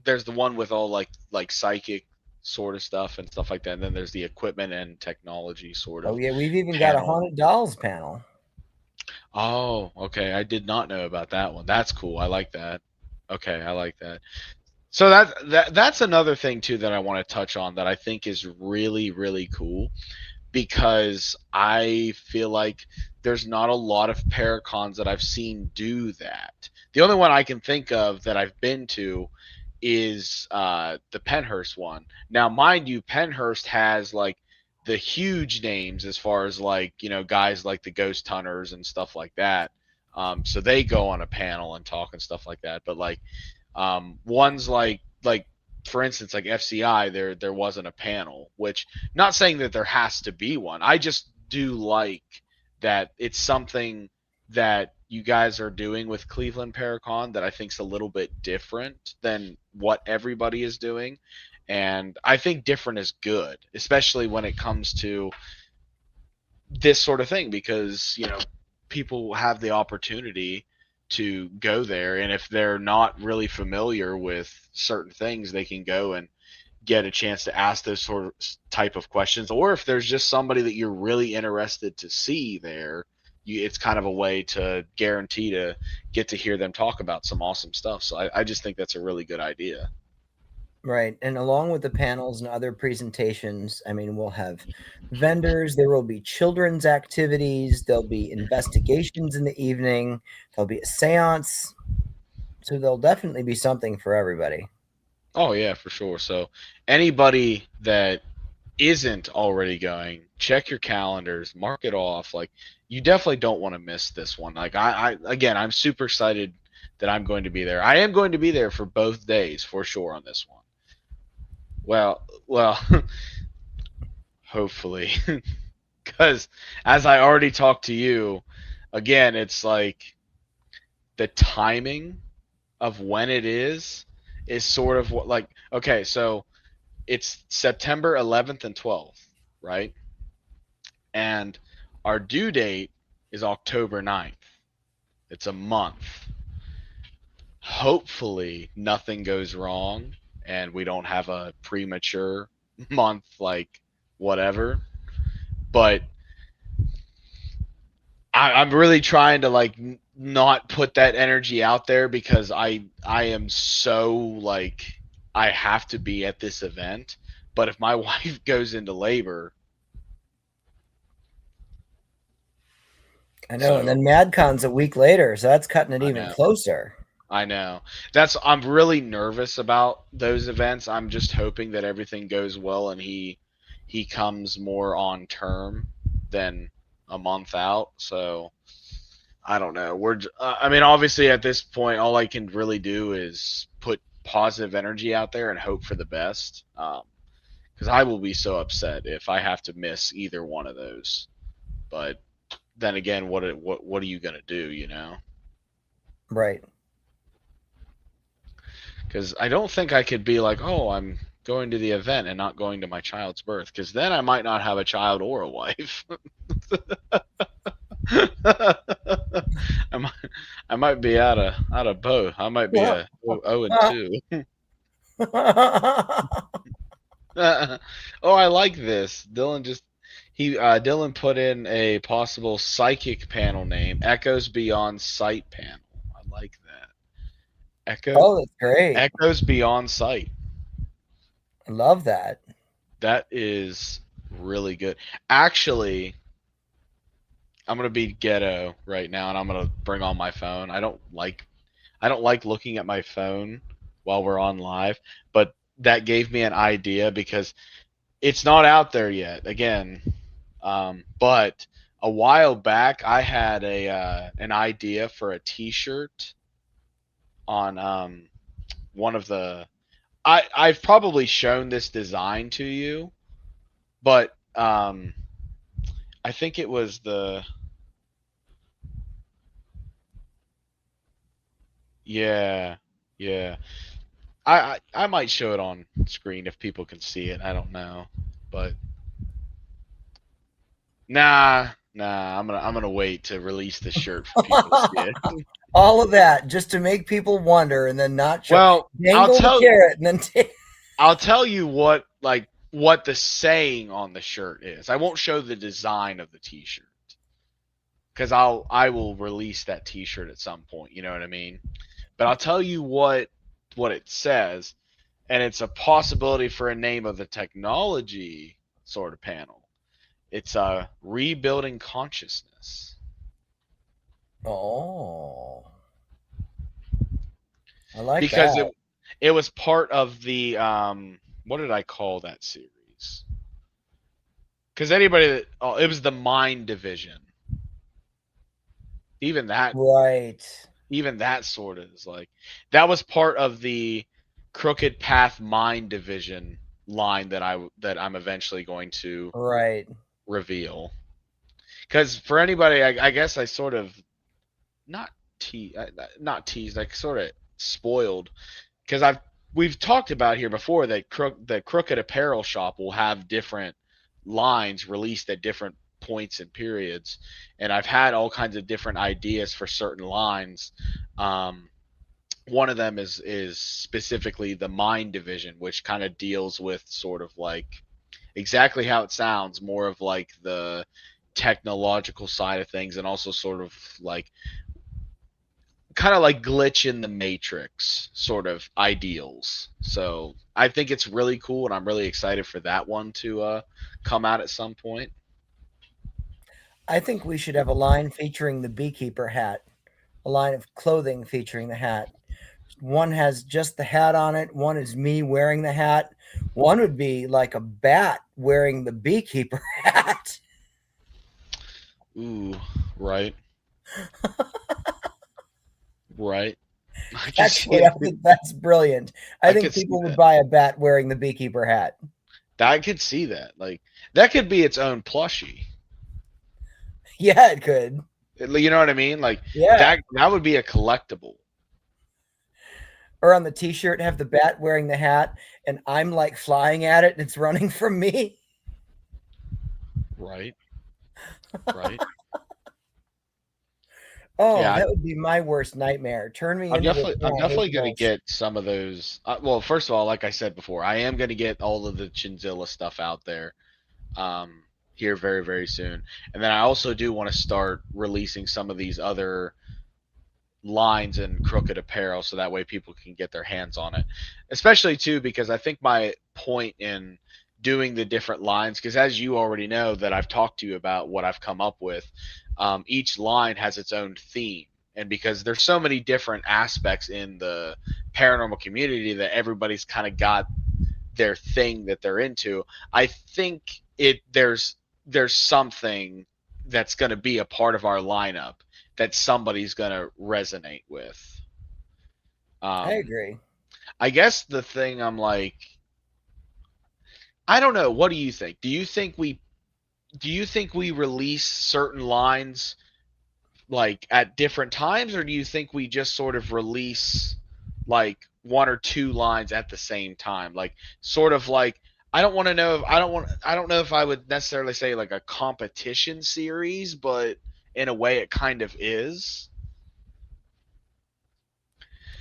there's the one with all like psychic sort of stuff and stuff like that, and then there's the equipment and technology sort Oh of yeah, we've even got a panel. haunted dolls panel. Oh, okay. I did not know about that one. That's cool. I like that. Okay, I like that. So that's another thing too that I want to touch on that I think is really cool because I feel like there's not a lot of Paracons that I've seen do that. The only one I can think of that I've been to is the Penhurst one. Now, mind you, Penhurst has like the huge names as far as like guys like the Ghost Hunters and stuff like that. So they go on a panel and talk and stuff like that. But like ones like for instance like FCI, there wasn't a panel. Which not saying that there has to be one. I just do like that it's something that you guys are doing with Cleveland Paracon that I think is a little bit different than what everybody is doing. And I think different is good, especially when it comes to this sort of thing, because people have the opportunity to go there, and if they're not really familiar with certain things, they can go and get a chance to ask those sort of type of questions. Or if there's just somebody that you're really interested to see there, it's kind of a way to guarantee to get to hear them talk about some awesome stuff. So I just think that's a really good idea. Right. And along with the panels and other presentations, I mean, we'll have vendors, there will be children's activities, there'll be investigations in the evening, there'll be a seance. So there'll definitely be something for everybody. Oh yeah, for sure. So anybody that isn't already going, check your calendars, mark it off. Like you definitely don't want to miss this one. Like I again, I'm super excited that I'm going to be there. I am going to be there for both days for sure on this one. Well, hopefully, because as I already talked to you, again, it's like the timing of when it is sort of what like okay, so it's September 11th and 12th, right? And our due date is October 9th. It's a month. Hopefully, nothing goes wrong and we don't have a premature month, like whatever. But I'm really trying to like not put that energy out there because I am so like I have to be at this event. But if my wife goes into labor, I know. And so then MadCon's a week later, so that's cutting it I even know. closer. I know. I'm really nervous about those events. I'm just hoping that everything goes well and he comes more on term than a month out. So I don't know. I mean, obviously at this point, all I can really do is put positive energy out there and hope for the best. Because I will be so upset if I have to miss either one of those. But then again, what are you gonna do? You know? Right. Because I don't think I could be like, oh, I'm going to the event and not going to my child's birth. Because then I might not have a child or a wife. I might, I might be out of both. I might be a 0 and 2. Oh, I like this. Dylan put in a possible psychic panel name, Echoes Beyond Sight panel. I like that. Echo Oh, that's great. Echoes Beyond Sight. I love that. That is really good. Actually, I'm gonna be ghetto right now, and I'm gonna bring on my phone. I don't like looking at my phone while we're on live, but that gave me an idea because it's not out there yet. Again, but a while back I had an idea for a T-shirt on one of the. I've probably shown this design to you, but I think it was the yeah, yeah. I might show it on screen if people can see it. I don't know, but nah. I'm gonna wait to release the shirt for people to see it. All of that just to make people wonder and then not show. Well, Dangle the carrot and then take. I'll tell you what the saying on the shirt is. I won't show the design of the T-shirt because I will release that T-shirt at some point. You know what I mean? But I'll tell you what it says, and it's a possibility for a name of the technology sort of panel. It's rebuilding consciousness Oh, I like because that. it was part of the what did I call that series? Because anybody that it was the mind division. Even that Right. even that sort of is like that was part of the crooked path mind division line that I'm eventually going to Right. reveal. Because for anybody, I guess I sort of not not teased, like sort of spoiled because we've talked about here before that the Crooked Apparel shop will have different lines released at different points and periods, and I've had all kinds of different ideas for certain lines. Um, One of them is specifically the mind division, which kind of deals with sort of like exactly how it sounds, more of like the technological side of things, and also sort of like kind of like glitch in the matrix sort of ideals. So I think it's really cool, and I'm really excited for that one to come out at some point. I think we should have a line featuring the beekeeper hat, a line of clothing featuring the hat. One has just the hat on it, one is me wearing the hat. One would be like a bat wearing the beekeeper hat. Ooh, right, right. I can see Actually, I it. think that's brilliant. I I could think see people would that. buy a bat wearing the beekeeper hat. I could see that. Like that could be its own plushie. Yeah, it could. You know what I mean? Like Yeah. that would be a collectible. Or on the t-shirt have the bat wearing the hat and I'm like flying at it and it's running from me. Right, right. Oh, Yeah, that would be my worst nightmare. Turn me I'm into the definitely thing I'm I hate definitely gonna most. get some of those. Well, first of all, like I said before, I am gonna get all of the Chinzilla stuff out there. Um, here very, very soon. And then I also do want to start releasing some of these other lines and crooked apparel so that way people can get their hands on it. Especially too because I think my point in doing the different lines, because as you already know that I've talked to you about what I've come up with, each line has its own theme. And because there's so many different aspects in the paranormal community that everybody's kind of got their thing that they're into, I think there's something that's going to be a part of our lineup that somebody's going to resonate with. I Um, agree. I guess the thing I'm like, I don't know. What do you think? Do you think we release certain lines like at different times, or do you think we just sort of release like one or two lines at the same time, like sort of like I don't know if I would necessarily say like a competition series, but in a way it kind of is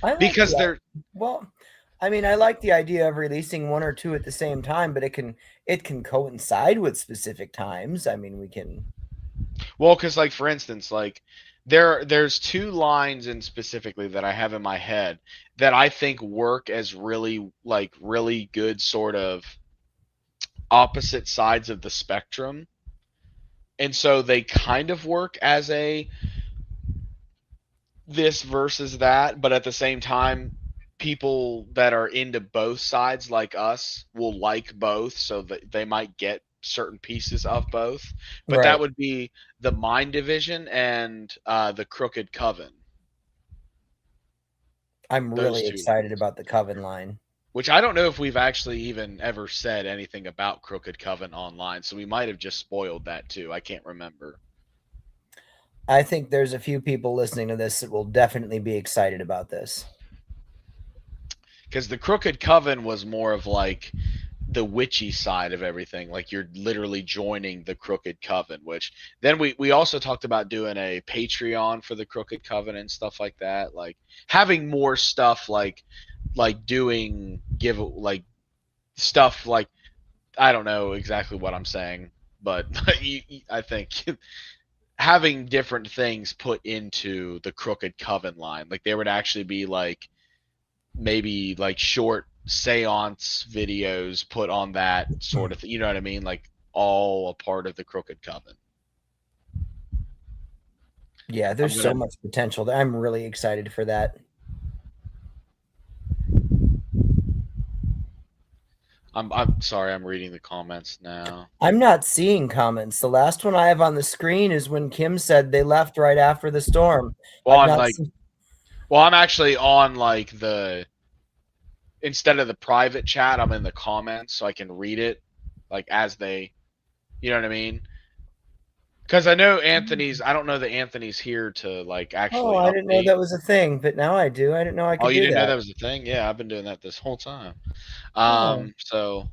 I like because the they're well, I mean, I like the idea of releasing one or two at the same time, but it can coincide with specific times. I mean, we can. well, because like for instance, like there's two lines in specifically that I have in my head that I think work as really good sort of opposite sides of the spectrum, and so they kind of work as a this versus that, but at the same time people that are into both sides like us will like both, so that they might get certain pieces of both. But that Right. would be the Mind Division and the Crooked Coven. I'm Those really two excited lines. about the Coven line. Which I don't know if we've actually even ever said anything about Crooked Coven online, so we might have just spoiled that too. I can't remember. I think there's a few people listening to this that will definitely be excited about this. Because the Crooked Coven was more of like the witchy side of everything, like you're literally joining the Crooked Coven, which then we also talked about doing a Patreon for the Crooked Coven and stuff like that, like having more stuff like doing give like stuff like I don't know exactly what I'm saying, but I think having different things put into the Crooked Coven line, like there would actually be like maybe like short seance videos put on that sort of thing. You know what I mean? Like all a part of the Crooked Coven. Yeah, I'm there's so gonna. much potential there. I'm really excited for that. I'm sorry. I'm reading the comments now. I'm not seeing comments. The last one I have on the screen is when Kim said they left right after the storm. Well, I've I'm not like. seen. Well, I'm actually on like the instead of the private chat, I'm in the comments so I can read it like as they. You know what I mean? Because I know Anthony's. I don't know that Anthony's here to like Oh, actually I didn't know update. that was a thing, but now I do. I didn't know I Oh, could you do didn't know that. that was a thing? Yeah, I've been doing that this whole time. Oh, So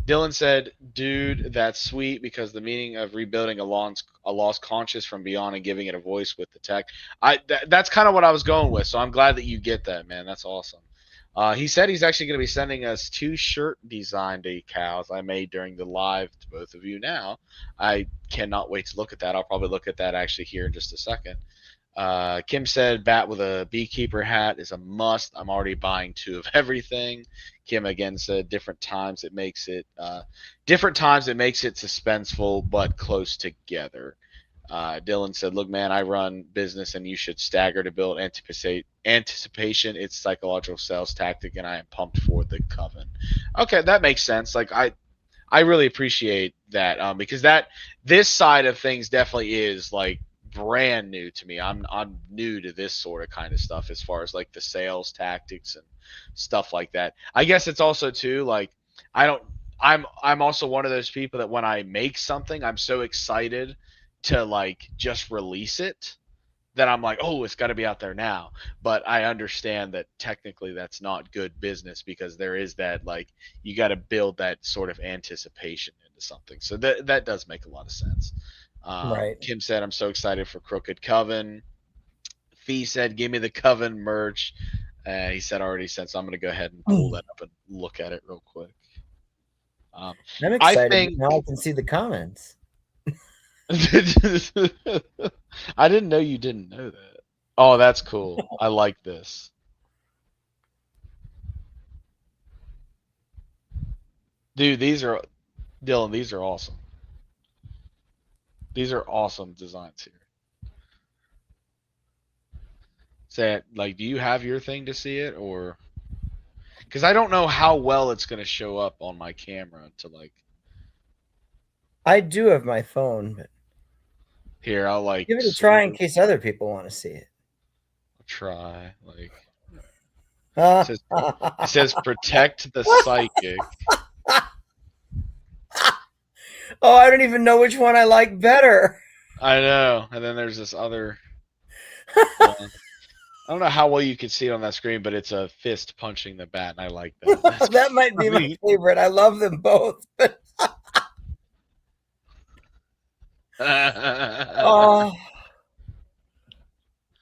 Dylan said, "Dude, that's sweet because the meaning of rebuilding a lost conscious from beyond and giving it a voice with the tech. That's kind of what I was going with. So I'm glad that you get that, man. That's awesome." He said he's actually going to be sending us two shirt design decals I made during the live to both of you. Now, I cannot wait to look at that. I'll probably look at that actually here in just a second. Kim said bat with a beekeeper hat is a must. I'm already buying two of everything. Kim again said different times it makes it suspenseful but close together. Dylan said, "Look, man, I run business, and you should stagger to build anticipation. It's psychological sales tactic, and I am pumped for the coven." Okay, that makes sense. Like I really appreciate that because this side of things definitely is like brand new to me. I'm new to this sort of kind of stuff as far as like the sales tactics and stuff like that. I guess it's also too like I don't I'm also one of those people that when I make something, I'm so excited to like just release it that I'm like, oh, it's got to be out there now. But I understand that technically that's not good business because there is that like you got to build that sort of anticipation into something. So that does make a lot of sense. right. Kim said, "I'm so excited for Crooked Coven." Fee said, "Give me the Coven merch." He said already sent, so I'm gonna go ahead and pull that up and look at it real quick. Um, I'm I excited that think now I can see the comments. I didn't know you didn't know that. Oh, that's cool. I like this. Dude, these are Dylan, these are awesome. These are awesome designs here. Say, like, do you have your thing to see it, or because I don't know how well it's gonna show up on my camera to like. I do have my phone, but Here, I'll like give it a try in smooth case other people want to see it. try. Like, it oh, says, it says protect the psychic. I don't even know which one I like better. I know, and then there's this other one. I don't know how well you can see it on that screen, but it's a fist punching the bat, and I like that. That's that might be my funny. favorite. I love them both. oh,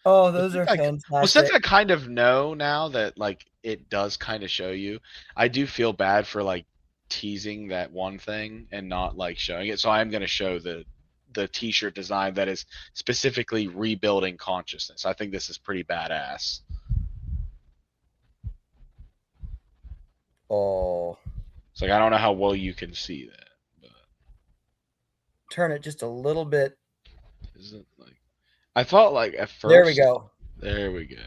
Well, those are since fantastic. I kind of know now that like it does kind of show you, I do feel bad for like teasing that one thing and not like showing it. So I'm going to show the t-shirt design that is specifically rebuilding consciousness. I think this is pretty badass. Oh, It's like I don't know how well you can see that, but turn it just a little bit. is it like I thought like at There we first go. there we go.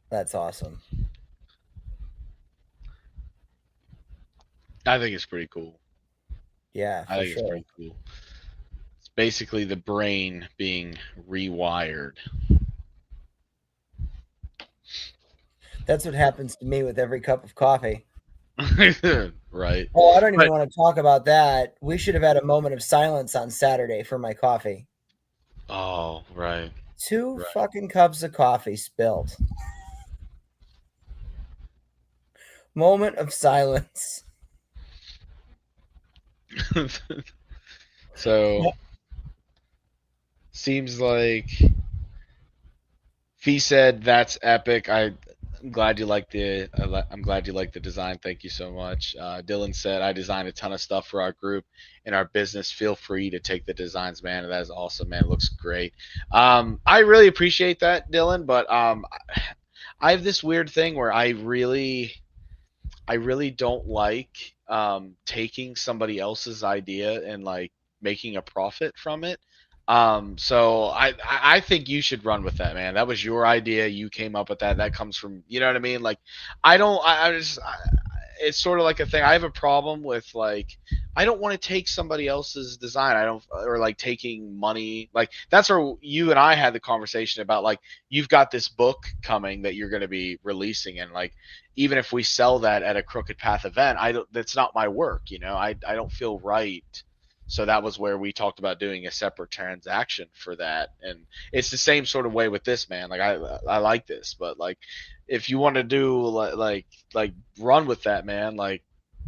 That's awesome. I think it's pretty cool. Yeah, I for think it's sure. pretty cool. It's basically the brain being rewired. That's what happens to me with every cup of coffee. Right. Oh, I don't even But want to talk about that. We should have had a moment of silence on Saturday for my coffee. oh, right, Two right. fucking cups of coffee spilled. Moment of silence. So seems like Fee said that's epic. I'm glad you like I'm glad you like the design. Thank you so much. Dylan said I designed a ton of stuff for our group and our business. Feel free to take the designs, man. That is awesome, man. It looks great. I really appreciate that, Dylan. But I have this weird thing where I really don't like taking somebody else's idea and like making a profit from it. So I think you should run with that, man. That was your idea. You came up with that. That comes from you know what I mean. Like I don't. It's sort of like a thing. I have a problem with like I don't want to take somebody else's design. I don't or like taking money. Like that's where you and I had the conversation about like you've got this book coming that you're going to be releasing and like even if we sell that at a crooked path event, I don't that's not my work, you know. I don't feel right. So that was where we talked about doing a separate transaction for that. And it's the same sort of way with this, man. Like I like this, but like if you want to do like run with that, man, like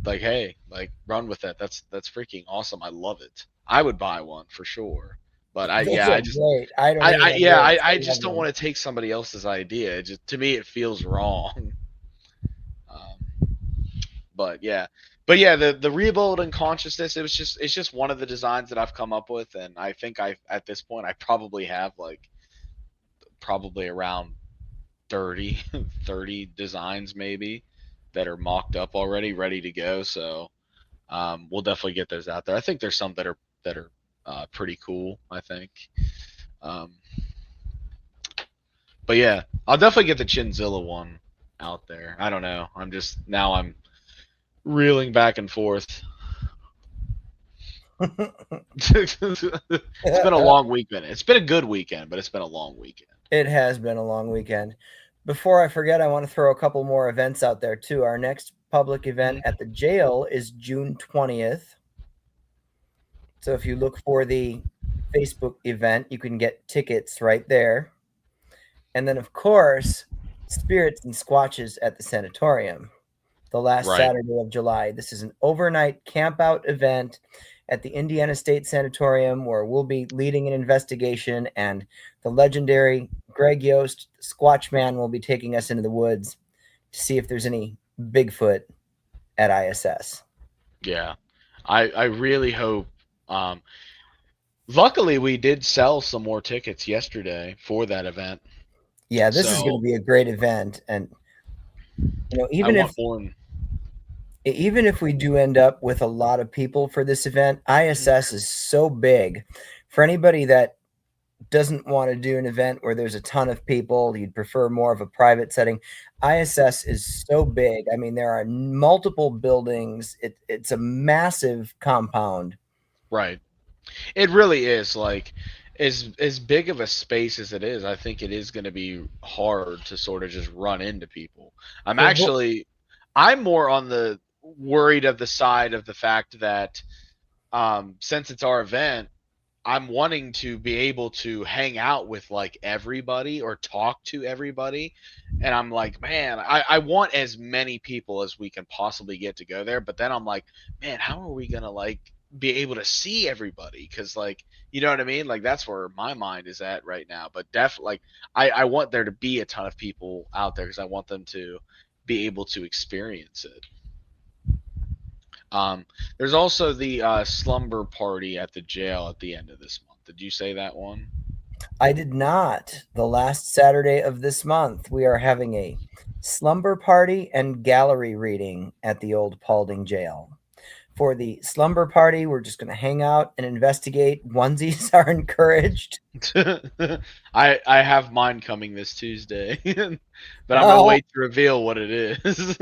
hey, like run with that. That's freaking awesome. I love it. I would buy one for sure. But I Those yeah, are great. I don't even I have yeah, words. I I just love don't them. want to take somebody else's idea. It just to me it feels wrong. But yeah, the rebuild and consciousness. It's just one of the designs that I've come up with, and I think I at this point I probably have like probably around 30 30 designs maybe that are mocked up already, ready to go. So we'll definitely get those out there. I think there's some that are pretty cool. I think. Um, but yeah, I'll definitely get the Chinzilla one out there. I don't know. I'm just now I'm reeling back and forth. It's been a long weekend. It's been a good weekend, but it's been a long weekend. It has been a long weekend. Before I forget, I want to throw a couple more events out there too. Our next public event at the jail is June 20th. So if you look for the Facebook event, you can get tickets right there. And then, of course, Spirits and Squatches at the Sanatorium, the last Right. Saturday of July. This is an overnight campout event at the Indiana State Sanatorium where we'll be leading an investigation, and the legendary Greg Yost, Squatch Man, will be taking us into the woods to see if there's any Bigfoot at ISS. Yeah, I really hope. Um, Luckily, we did sell some more tickets yesterday for that event, Yeah, this is going to so be a great event, and I even if want more. we do end up with a lot of people for this event, ISS is so big. For anybody that doesn't want to do an event where there's a ton of people, you'd prefer more of a private setting. ISS is so big. I mean, there are multiple buildings. It's a massive compound. Right. It really is like as big of a space as it is. I think it is going to be hard to sort of just run into people. I'm Well, actually I'm more on the worried of the side of the fact that since it's our event, I'm wanting to be able to hang out with like everybody or talk to everybody. And I'm like, man, I want as many people as we can possibly get to go there. But then I'm like, man, how are we gonna like be able to see everybody? Because like, you know what I mean? Like that's where my mind is at right now. But definitely, like, I want there to be a ton of people out there because I want them to be able to experience it. Um, there's also the slumber party at the jail at the end of this month. Did you say that one? I did not. The last Saturday of this month, we are having a slumber party and gallery reading at the old Paulding jail. For the slumber party, we're just going to hang out and investigate. Onesies are encouraged. I have mine coming this Tuesday, but I'm gonna Oh, wait to reveal what it is.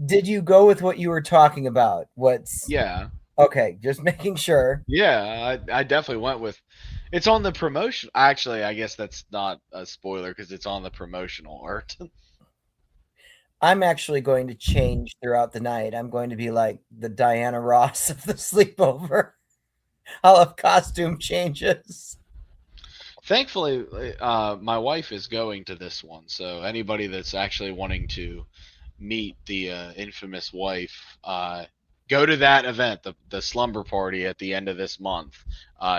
did you go with what you were talking about? What's Yeah, okay? Just making sure. yeah, I definitely went with. It's on the promotion. Actually, I guess that's not a spoiler because it's on the promotional art. I'm actually going to change throughout the night. I'm going to be like the Diana Ross of the sleepover. I'll have costume changes. Thankfully, my wife is going to this one, so anybody that's actually wanting to meet the infamous wife, go to that event, the slumber party at the end of this month,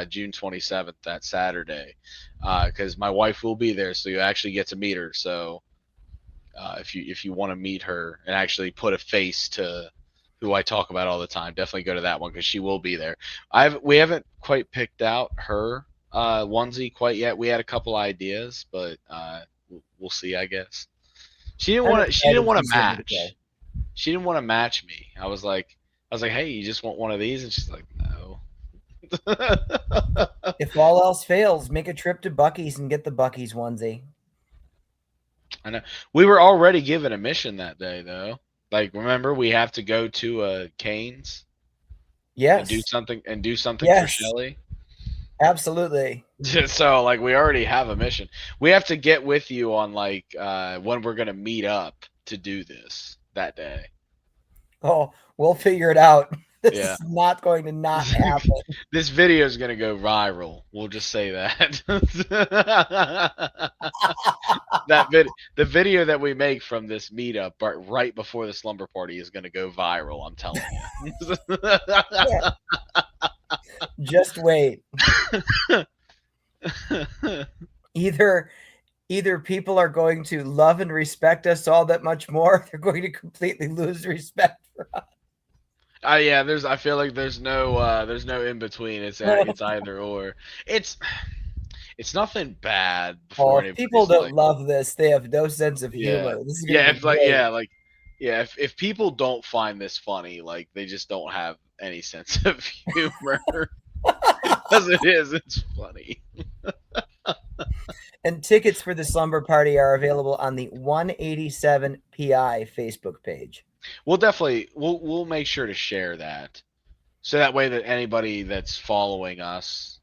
June 27th, that Saturday, because my wife will be there, so you actually get to meet her. So if you want to meet her and actually put a face to who I talk about all the time, definitely go to that one because she will be there. We haven't quite picked out her onesie quite yet. We had a couple ideas, but we'll see. I guess she didn't I'm want to. She didn't excited want to to see what it does. match. She didn't want to match me. I was like, hey, you just want one of these, and she's like, no. If all else fails, make a trip to Bucky's and get the Bucky's onesie. I know. We were already given a mission that day, though. Like, remember, we have to go to Cane's Yes. and do something for Yes. Shelly. Absolutely. So, like, we already have a mission. We have to get with you on like when we're gonna meet up to do this that day. Oh, we'll figure it out. This Yeah. is not going to not happen. This video is gonna go viral. We'll just say that. The video that we make from this meetup right before the slumber party is gonna go viral. I'm telling you. Yeah. Just wait. Either people are going to love and respect us all that much more, they're going to completely lose respect for Yeah, there's. I feel like there's no in between. us. It's either or. It's it's nothing bad Oh, before if people anybody's don't like, love this, they have no sense of yeah, humor. This is going to yeah. be If like great. yeah, like yeah. If people don't find this funny, like they just don't have any sense of humor. Because it is, it's funny. And tickets for the slumber party are available on the 187 PI Facebook page. We'll make sure to share that so that way that anybody that's following us,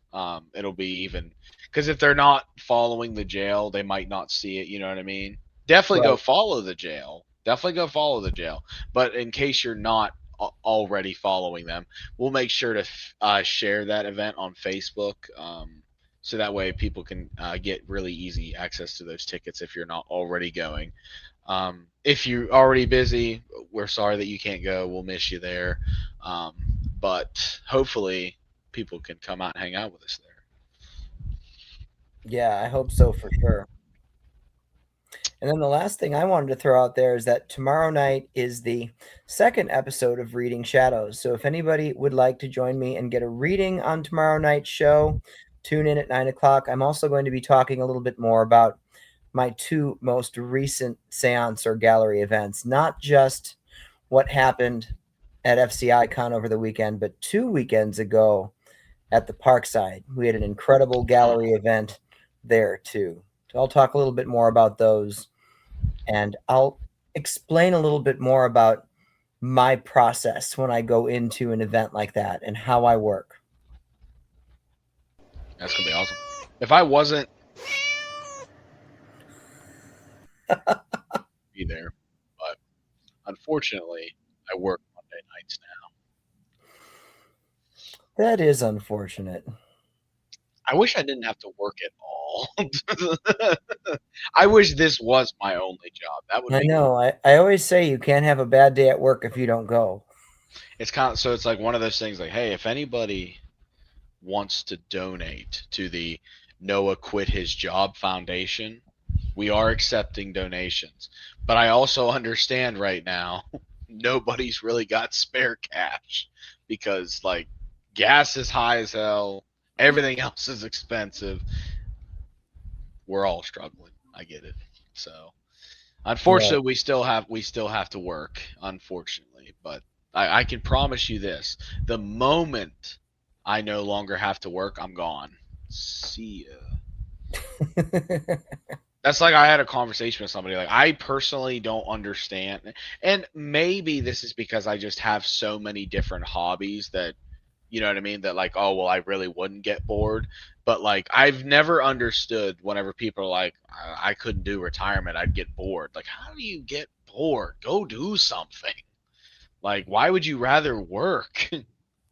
it'll be even because if they're not following the jail, they might not see it. You know what I mean? Definitely go Right. follow the jail. Definitely go follow the jail. But in case you're not already following them, we'll make sure to share that event on Facebook. So that way people can get really easy access to those tickets if you're not already going. If you're already busy, we're sorry that you can't go. We'll miss you there. Um, but hopefully people can come out and hang out with us there. Yeah, I hope so for sure. And then the last thing I wanted to throw out there is that tomorrow night is the second episode of Reading Shadows. So if anybody would like to join me and get a reading on tomorrow night's show, tune in at 9 o'clock. I'm also going to be talking a little bit more about my two most recent seance or gallery events, not just what happened at FCI Con over the weekend, but 2 weekends ago at the Parkside. We had an incredible Oh, gallery event there too. So I'll talk a little bit more about those, and I'll explain a little bit more about my process when I go into an event like that and how I work. that's gonna be awesome. If I wasn't be there, but unfortunately, I work Monday nights now. That is unfortunate. I wish I didn't have to work at all. I wish this was my only job. That would I be cool. know. I always say you can't have a bad day at work if you don't go. It's kind of so it's like one of those things like, hey, if anybody wants to donate to the Noah Quit His Job Foundation, we are accepting donations. But I also understand right now nobody's really got spare cash because like gas is high as hell, everything else is expensive. We're all struggling. I get it. So Right. unfortunately, we still have to work. Unfortunately, but I can promise you this: the moment I no longer have to work, I'm gone. See ya. That's like I had a conversation with somebody. Like I personally don't understand, and maybe this is because I just have so many different hobbies that you know what I mean. That like, oh well, I really wouldn't get bored. But like, I've never understood whenever people are like, I couldn't do retirement, I'd get bored. Like, how do you get bored? Go do something. Like, why would you rather work?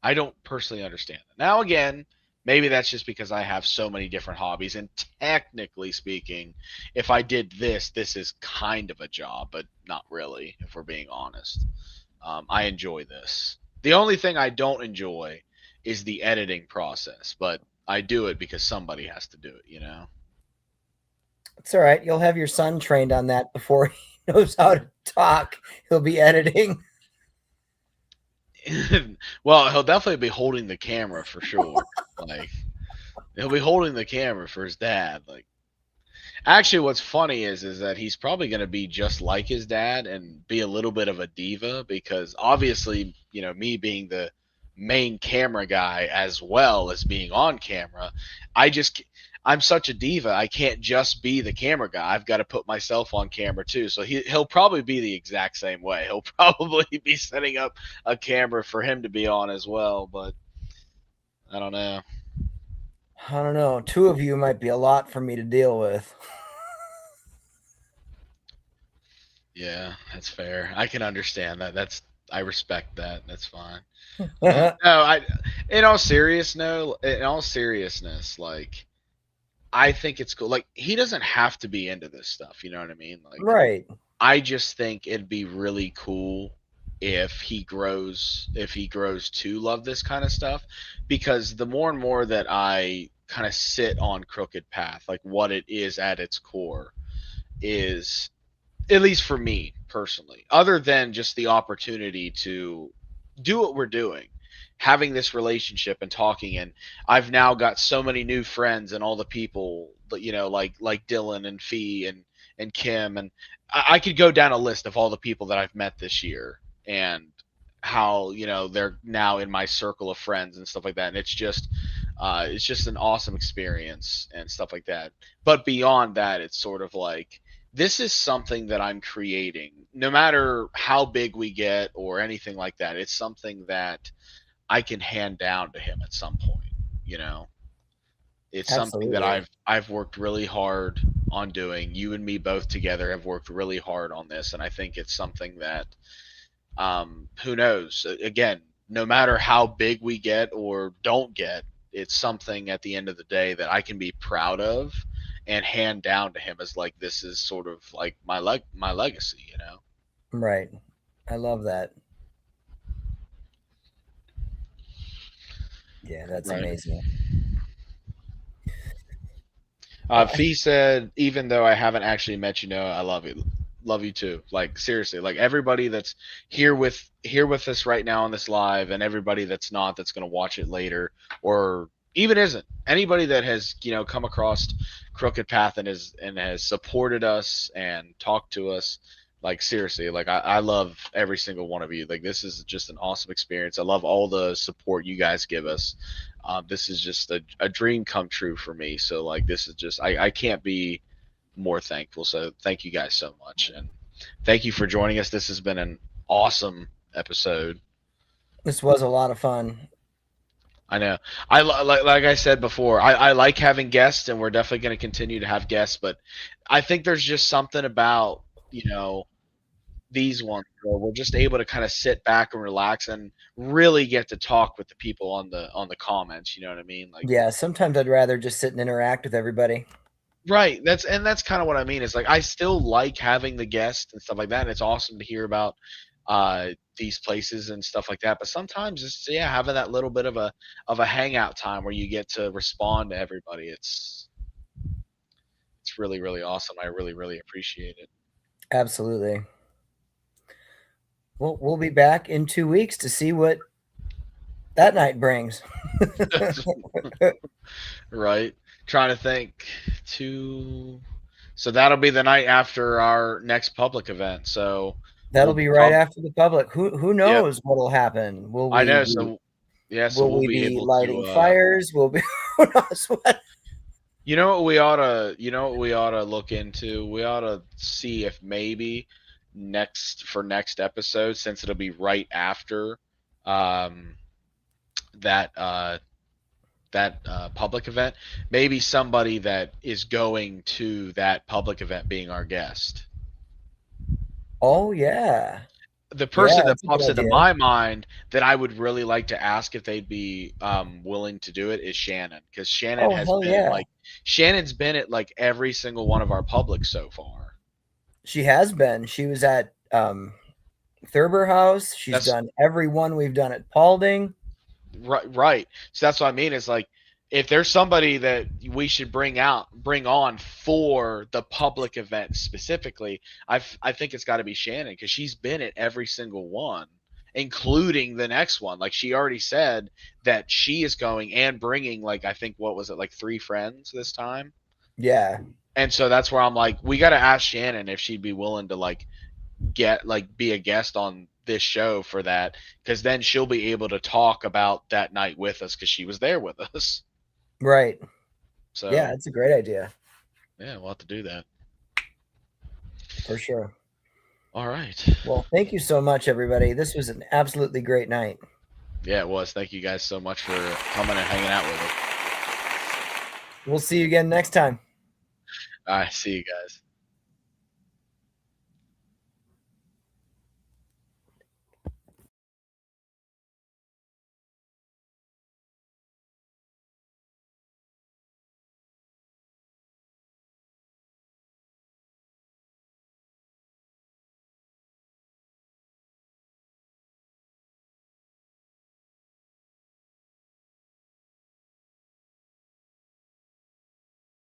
I don't personally understand it. Now, again, maybe that's just because I have so many different hobbies. And technically speaking, if I did this, this is kind of a job, but not really, if we're being honest. I enjoy this. The only thing I don't enjoy is the editing process, but I do it because somebody has to do it, you know? It's all right. You'll have your son trained on that before he knows how to talk. He'll be editing. Well, he'll definitely be holding the camera for sure. Like, he'll be holding the camera for his dad. Like, actually, what's funny is that he's probably going to be just like his dad and be a little bit of a diva because obviously, you know, me being the main camera guy as well as being on camera, I just I'm such a diva. I can't just be the camera guy. I've got to put myself on camera too. So he'll probably be the exact same way. He'll probably be setting up a camera for him to be on as well, but I don't know. I don't know. Two of you might be a lot for me to deal with. Yeah, that's fair. I can understand that. I respect that. That's fine. No, I. In all seriousness, no. In all seriousness, like I think it's cool. Like he doesn't have to be into this stuff. You know what I mean? Like Right. I just think it'd be really cool if he grows to love this kind of stuff, because the more and more that I kind of sit on Crooked Path, like what it is at its core is at least for me personally, other than just the opportunity to do what we're doing, having this relationship and talking, and I've now got so many new friends and all the people that you know, like Dylan and Fee and Kim, and I could go down a list of all the people that I've met this year and how you know they're now in my circle of friends and stuff like that, and it's just an awesome experience and stuff like that. But beyond that, it's sort of like this is something that I'm creating. No matter how big we get or anything like that, it's something that I can hand down to him at some point, you know. It's something that Absolutely. I've worked really hard on doing. You and me both together have worked really hard on this, and I think it's something that who knows? Again, no matter how big we get or don't get, it's something at the end of the day that I can be proud of and hand down to him as like this is sort of like my legacy, you know? Right. I love that. Yeah, that's Right. amazing. Fee said, even though I haven't actually met you, I love you. Love you too. Like seriously, like everybody that's here with us right now on this live, and everybody that's not, that's gonna watch it later, or even isn't. Anybody that has come across Crooked Path and has supported us and talked to us. Like seriously, like I love every single one of you. Like this is just an awesome experience. I love all the support you guys give us. This is just a dream come true for me. So like this is just I can't be more thankful. So thank you guys so much, and thank you for joining us. This has been an awesome episode. This was a lot of fun. I know. Like I said before, I like having guests, and we're definitely going to continue to have guests. But I think there's just something about these ones where we're just able to kind of sit back and relax and really get to talk with the people on the comments. You know what I mean? Like Yeah, sometimes I'd rather just sit and interact with everybody. right. That's kind of what I mean. It's like I still like having the guests and stuff like that, and it's awesome to hear about these places and stuff like that. But sometimes it's having that little bit of a hangout time where you get to respond to everybody. It's really really awesome. I really really appreciate Absolutely. We'll be back in 2 weeks to see what that night brings. it. Right. Trying to think to. So that'll be the night after our next public event. So That'll we'll be right prob. after the public. Who Yep. knows what'll happen? I know. So yeah. So Will we'll we be be able lighting to. fires? Will be who knows what? You know what we ought to. You know what we ought to look into. We ought to see if maybe next episode, since it'll be right after um, that public event, maybe somebody that is going to that public event being our guest. Oh yeah. The Yeah, person that that's a good pops into idea. my mind that I would really like to ask if they'd be willing to do it is Shannon, because Oh hell yeah. Shannon's been at like every single one of our publics so far. She has been. She was at Thurber House. She's That's done every one we've done at Paulding. right, right. So that's what I mean. It's like if there's somebody that we should bring on for the public event specifically, I think it's got to be Shannon because she's been at every single one, including the next one. Like she already said that she is going and bringing like I think what was it like 3 friends this time. Yeah. And so that's where I'm like, we got to ask Shannon if she'd be willing to like be a guest on this show for that, because then she'll be able to talk about that night with us because she was there with us. Right. Yeah, So it's a great idea. yeah, we'll have to do that. For sure. All right. Well, thank you so much, everybody. This was an absolutely great night. Yeah, it was. Thank you guys so much for coming and hanging out with us. We'll see you again next time. All right, see you guys.